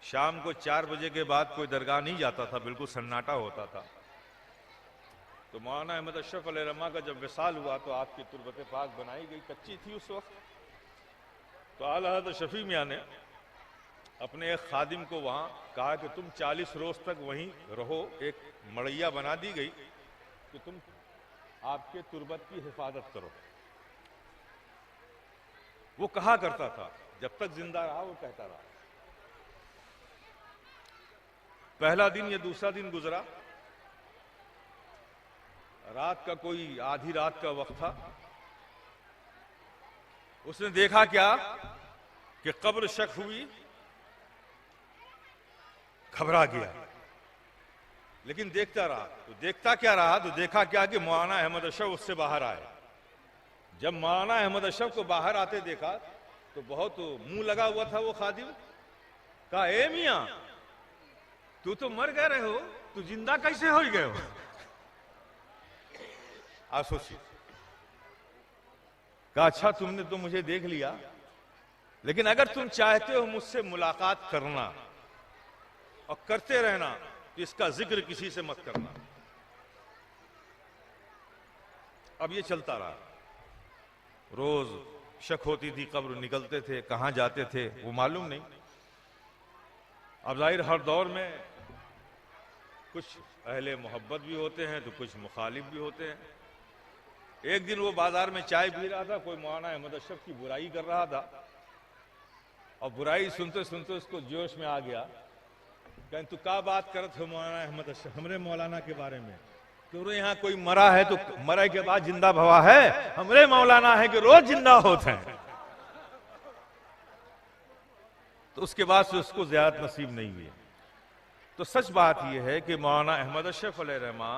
S13: शाम को 4 बजे के बाद कोई दरगाह नहीं जाता था, बिल्कुल सन्नाटा होता था। तो मौलाना अहमद अशरफ अलैहिर्रहमा का जब विसाल हुआ तो आपकी तुरबत पाक बनाई गई, कच्ची थी उस वक्त। तो आला हज़रत शफी मियाँ ने अपने एक खादिम को वहाँ कहा कि तुम 40 रोज तक वहीं रहो, एक मड़ैया बना दी गई कि तुम आपके तुरबत की हिफाजत करो। वो कहा करता था, जब तक जिंदा रहा वो कहता रहा। पहला दिन या दूसरा दिन गुजरा, रात का कोई आधी रात का वक्त था। उसने देखा क्या कि कब्र शक हुई, घबरा गया, लेकिन देखता रहा। तो देखता क्या रहा, तो देखा क्या कि मौलाना अहमद अशरफ उससे बाहर आए। जब मौलाना अहमद अशरफ को बाहर आते देखा तो बहुत मुंह लगा हुआ था वो खादिम। कहा, ए मियां, तू तो मर गए रहे हो, तू जिंदा कैसे हो गए हो? आप सोचिए। कहा, अच्छा तुमने तो मुझे देख लिया, लेकिन अगर तुम चाहते हो मुझसे मुलाकात करना और करते रहना तो इसका जिक्र किसी से मत करना। अब ये चलता रहा, रोज शक होती थी, कब्र निकलते थे, कहां जाते थे वो मालूम नहीं। अब जाहिर हर दौर में कुछ अहले मोहब्बत भी होते हैं तो कुछ मुखालिफ भी होते हैं। एक दिन वो बाजार में चाय पी रहा था, कोई मौलाना अहमद अशरफ की बुराई कर रहा था और बुराई सुनते सुनते उसको जोश में आ गया। कहीं तू क्या बात करत हो मौलाना अहमद अशरफ, हमरे मौलाना के बारे में? क्यों यहाँ कोई मरा है तो मरे के बाद जिंदा भवा है, हमरे मौलाना है कि रोज जिंदा होते हैं। तो उसके बाद से उसको ज़ियारत नसीब नहीं हुई। तो सच बात यह है कि मौलाना अहमद अशरफ अलैहिर्रहमा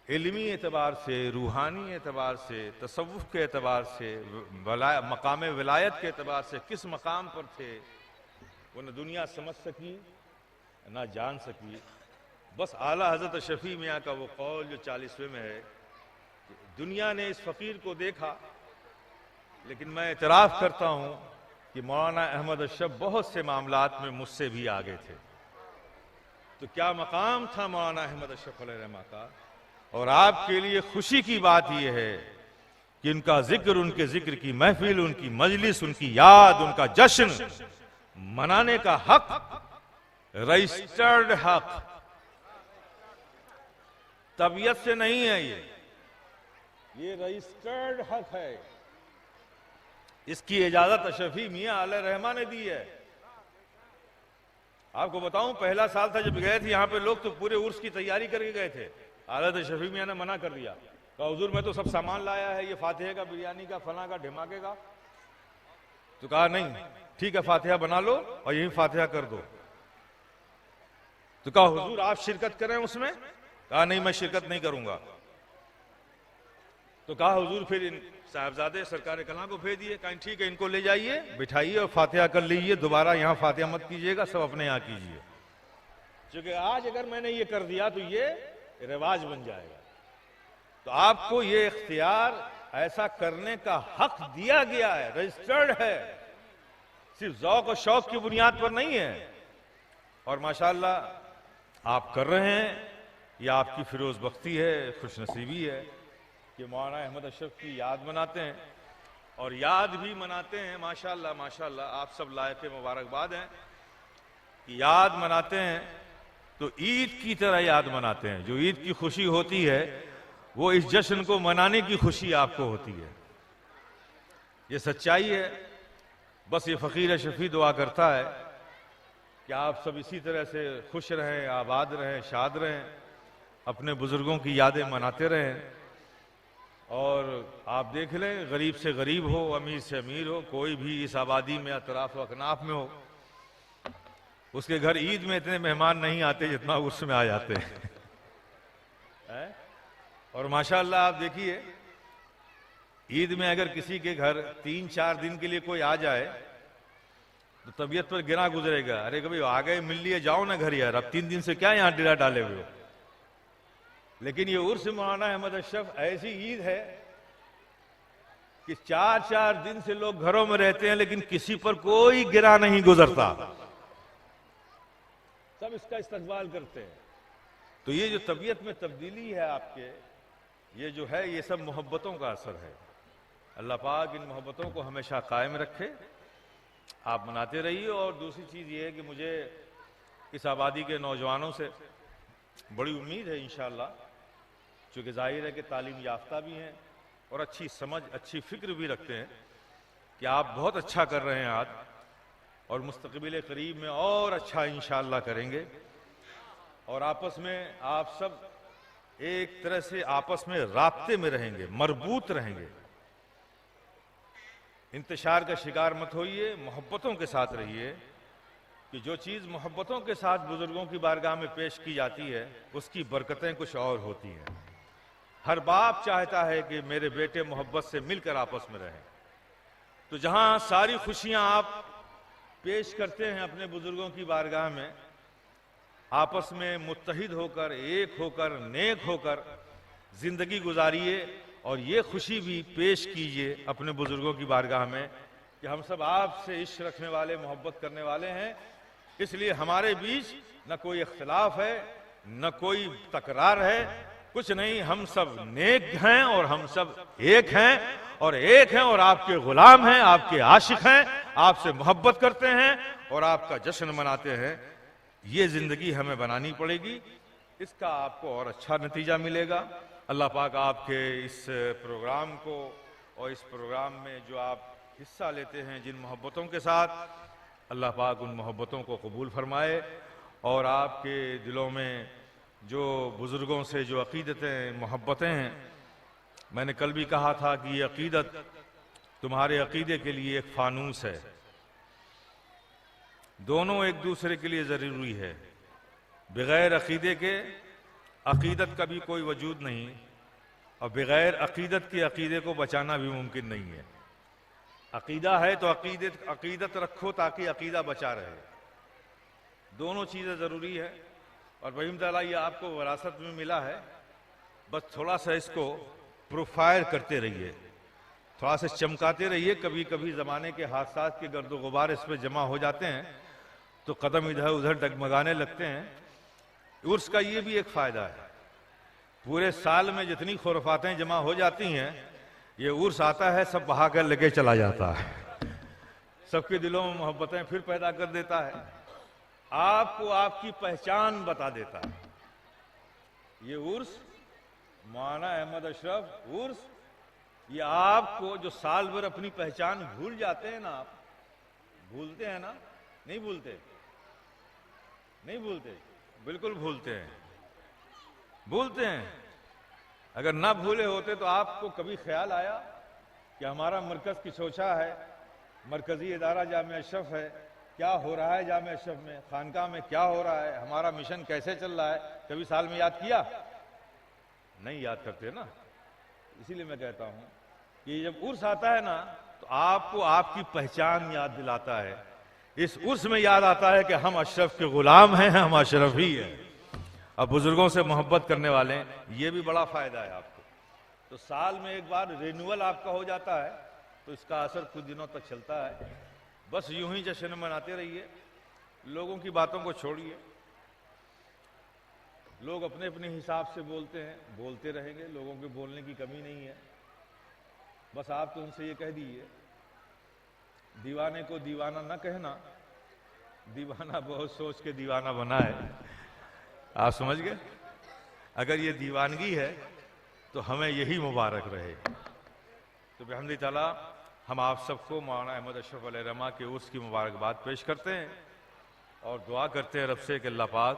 S13: इल्मी एतबार से, रूहानी एतबार से, तसव्वुफ के एतबार से, मकाम विलायत के एतबार से किस मकाम पर थे वो न दुनिया समझ सकी ना जान सकी। बस आला हज़रत शफी मियाँ का वो कौल जो 40वें में है, दुनिया ने इस फ़कीर को देखा, लेकिन मैं इतराफ़ करता हूँ कि मौलाना अहमद अशरफ बहुत से मामलात में मुझसे भी आगे थे। तो क्या मकाम था मौलाना अहमद अशरफ अलैहिर्रहमा का। और आपके लिए खुशी की बात यह है कि उनका जिक्र, उनके जिक्र की महफिल, उनकी मजलिस, उनकी याद, उनका जश्न मनाने का हक रजिस्टर्ड हक, तबीयत से नहीं है, ये रजिस्टर्ड हक है। इसकी इजाजत शफी मियाँ अलैहिर्रहमा ने दी है। आपको बताऊं, पहला साल था जब गए थे यहाँ पे लोग, तो पूरे उर्स की तैयारी करके गए थे। आला शफी मियाँ ने मना कर दिया, कहा हुजूर मैं तो सब सामान लाया है, ये फातिहा का, बिरयानी का, फला का, ढिमाके का। तो कहा नहीं, ठीक है फातिहा बना लो और यही फातिहा कर दो। तो कहा हुजूर आप शिरकत करें उसमें? कहा नहीं, मैं शिरकत नहीं करूंगा। तो कहा हुजूर फिर इन साहबजादे सरकार कला को भेज दिए। कहा ठीक है, इनको ले जाइए, बिठाइए और फातिहा कर लीजिए, दोबारा यहाँ फातिहा मत कीजिएगा, सब अपने यहाँ कीजिए। क्योंकि आज अगर मैंने ये कर दिया तो ये रिवाज बन जाएगा। तो आपको ये इख्तियार ऐसा करने का हक दिया गया है, रजिस्टर्ड है, सिर्फ ज़ौक़ और शौक़ की बुनियाद पर नहीं है। और माशाअल्लाह आप कर रहे हैं, ये आपकी फिरोज बख्ती है, खुशनसीबी है कि मौलाना अहमद अशरफ की याद मनाते हैं और याद भी मनाते हैं। माशाअल्लाह माशाअल्लाह, आप सब लायक मुबारकबाद हैं कि याद मनाते हैं तो ईद की तरह याद मनाते हैं। जो ईद की खुशी होती है वो इस जश्न को मनाने की खुशी आपको होती है। ये सच्चाई है। बस ये फ़कीर शफी दुआ करता है कि आप सब इसी तरह से खुश रहें, आबाद रहें, शाद रहें, अपने बुजुर्गों की यादें मनाते रहें। और आप देख लें, गरीब से गरीब हो, अमीर से अमीर हो, कोई भी इस आबादी में अतराफ अकनाफ में हो, उसके घर ईद में इतने मेहमान नहीं आते जितना उर्स में आ जाते हैं। और माशाअल्लाह आप देखिए, ईद में अगर किसी के घर 3-4 दिन के लिए कोई आ जाए तो तबीयत पर गिरा गुजरेगा, अरे कभी आ गए मिल लिए, जाओ ना घर यार, अब 3 दिन से क्या यहाँ डेरा डाले हुए हो। लेकिन ये उर्स मौलाना अहमद अशरफ ऐसी ईद है कि 4-4 दिन से लोग घरों में रहते हैं लेकिन किसी पर कोई गिरा नहीं गुजरता। सब इसका इस्तकबाल करते हैं। तो ये जो तबीयत में तब्दीली है आपके, ये जो है, ये सब मोहब्बतों का असर है। अल्लाह पाक इन मोहब्बतों को हमेशा कायम रखे, आप मनाते रहिए। और दूसरी चीज़ ये है कि मुझे इस आबादी के नौजवानों से बड़ी उम्मीद है इंशाअल्लाह, चूँकि जाहिर है कि तालीम याफ्ता भी हैं और अच्छी समझ, अच्छी फ़िक्र भी रखते हैं, कि आप बहुत अच्छा कर रहे हैं आज, और मुस्तक़बिल करीब में और अच्छा इंशाअल्लाह करेंगे। और आपस में आप सब एक तरह से आपस में राब्ते में रहेंगे, मरबूत रहेंगे। इंतशार का शिकार मत होइए, मोहब्बतों के साथ रहिए, कि जो चीज़ मोहब्बतों के साथ बुजुर्गों की बारगाह में पेश की जाती है, उसकी बरकतें कुछ और होती हैं। हर बाप चाहता है कि मेरे बेटे मोहब्बत से मिलकर आपस में रहें। तो जहां सारी खुशियां आप पेश करते हैं अपने बुजुर्गों की बारगाह में, आपस में मुत्तहिद होकर, एक होकर, नेक होकर जिंदगी गुजारिए। और ये खुशी भी पेश कीजिए अपने बुजुर्गों की बारगाह में कि हम सब आपसे इश्क रखने वाले, मोहब्बत करने वाले हैं, इसलिए हमारे बीच न कोई इख्तिलाफ है, न कोई तकरार है, कुछ नहीं, हम सब नेक हैं और हम सब एक हैं, और एक हैं और आपके गुलाम हैं, आपके आशिक हैं, आपसे मोहब्बत करते हैं और आपका जश्न मनाते हैं। ये जिंदगी हमें बनानी पड़ेगी, इसका आपको और अच्छा नतीजा मिलेगा। अल्लाह पाक आपके इस प्रोग्राम को और इस प्रोग्राम में जो आप हिस्सा लेते हैं जिन मोहब्बतों के साथ, अल्लाह पाक उन मोहब्बतों को कबूल फरमाए। और आपके दिलों में जो बुज़ुर्गों से जो अक़ीदतें, मोहब्बतें हैं, मैंने कल भी कहा था कि ये अक़ीदत तुम्हारे अक़ीदे के लिए एक फ़ानूस है। दोनों एक दूसरे के लिए ज़रूरी है। बग़ैर अक़ीदे के अक़ीदत का भी कोई वजूद नहीं, और बग़ैर अक़ीदत के अक़ीदे को बचाना भी मुमकिन नहीं है। अक़ीदा है तो अक़ीदत रखो ताकि अक़ीदा बचा रहे। दोनों चीज़ें ज़रूरी है। और वहीम ताला ये आपको विरासत में मिला है, बस थोड़ा सा इसको प्रोफाइल करते रहिए, थोड़ा सा चमकाते रहिए। कभी कभी ज़माने के हादसात के गर्द गुबार इस पर जमा हो जाते हैं तो कदम इधर उधर डगमगाने लगते हैं। उर्स का ये भी एक फ़ायदा है, पूरे साल में जितनी खुरफातें जमा हो जाती हैं, ये उर्स आता है, सब बहा कर लेके चला जाता है, सबके दिलों में मोहब्बतें फिर पैदा कर देता है, आपको आपकी पहचान बता देता है। ये उर्स, मौलाना अहमद अशरफ उर्स, ये आपको जो साल भर अपनी पहचान भूल जाते हैं ना, आप भूलते हैं ना? नहीं भूलते? नहीं भूलते? बिल्कुल भूलते हैं, भूलते हैं। अगर ना भूले होते तो आपको कभी ख्याल आया कि हमारा मरकज़ की सोचा है, मरकज़ी इदारा जामिया अशरफ है, क्या हो रहा है जामिया अशरफ में, खानका में क्या हो रहा है, हमारा मिशन कैसे चल रहा है, कभी साल में याद किया? नहीं याद करते ना। इसीलिए मैं कहता हूं कि जब उर्स आता है ना, तो आपको आपकी पहचान याद दिलाता है। इस उर्स में याद आता है कि हम अशरफ के गुलाम हैं, हम अशरफ ही हैं। अब बुजुर्गों से मोहब्बत करने वाले हैं, ये भी बड़ा फायदा है आपको। तो साल में एक बार रिन्यूअल आपका हो जाता है, तो इसका असर कुछ दिनों तक चलता है। बस यूं ही जश्न मनाते रहिए, लोगों की बातों को छोड़िए। लोग अपने अपने हिसाब से बोलते हैं, बोलते रहेंगे, लोगों के बोलने की कमी नहीं है। बस आप तो उनसे ये कह दीजिए, दीवाने को दीवाना न कहना, दीवाना बहुत सोच के दीवाना बना है। आप समझ गए? अगर ये दीवानगी है तो हमें यही मुबारक रहे। तो बिहम्दिल्लाह ताला हम आप सबको मौलाना अहमद अशरफ अलैहिर्रहमा के उर्स की मुबारकबाद पेश करते हैं और दुआ करते हैं रब से कि अल्लाह पाक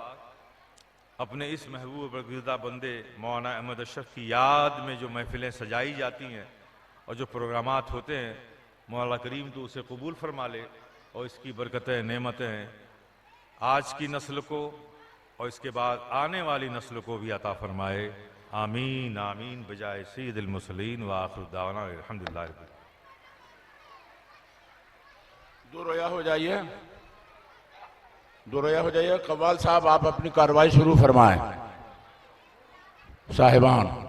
S13: अपने इस महबूब बरगुज़िदा बंदे मौलाना अहमद अशरफ की याद में जो महफिलें सजाई जाती हैं और जो प्रोग्रामात होते हैं, मौला करीम तो उसे कबूल फरमा ले और इसकी बरकतें, नेमतें आज की नस्ल को और इसके बाद आने वाली नस्ल को भी अता फरमाए। आमीन आमीन बजाय सय्यिदुल मुरसलीन व आखिर दावाना अल्हम्दुलिल्लाह।
S6: दो रोया हो जाइए, दो रोया हो जाइए। कव्वाल साहब आप अपनी कार्रवाई शुरू फरमाएं। साहिबान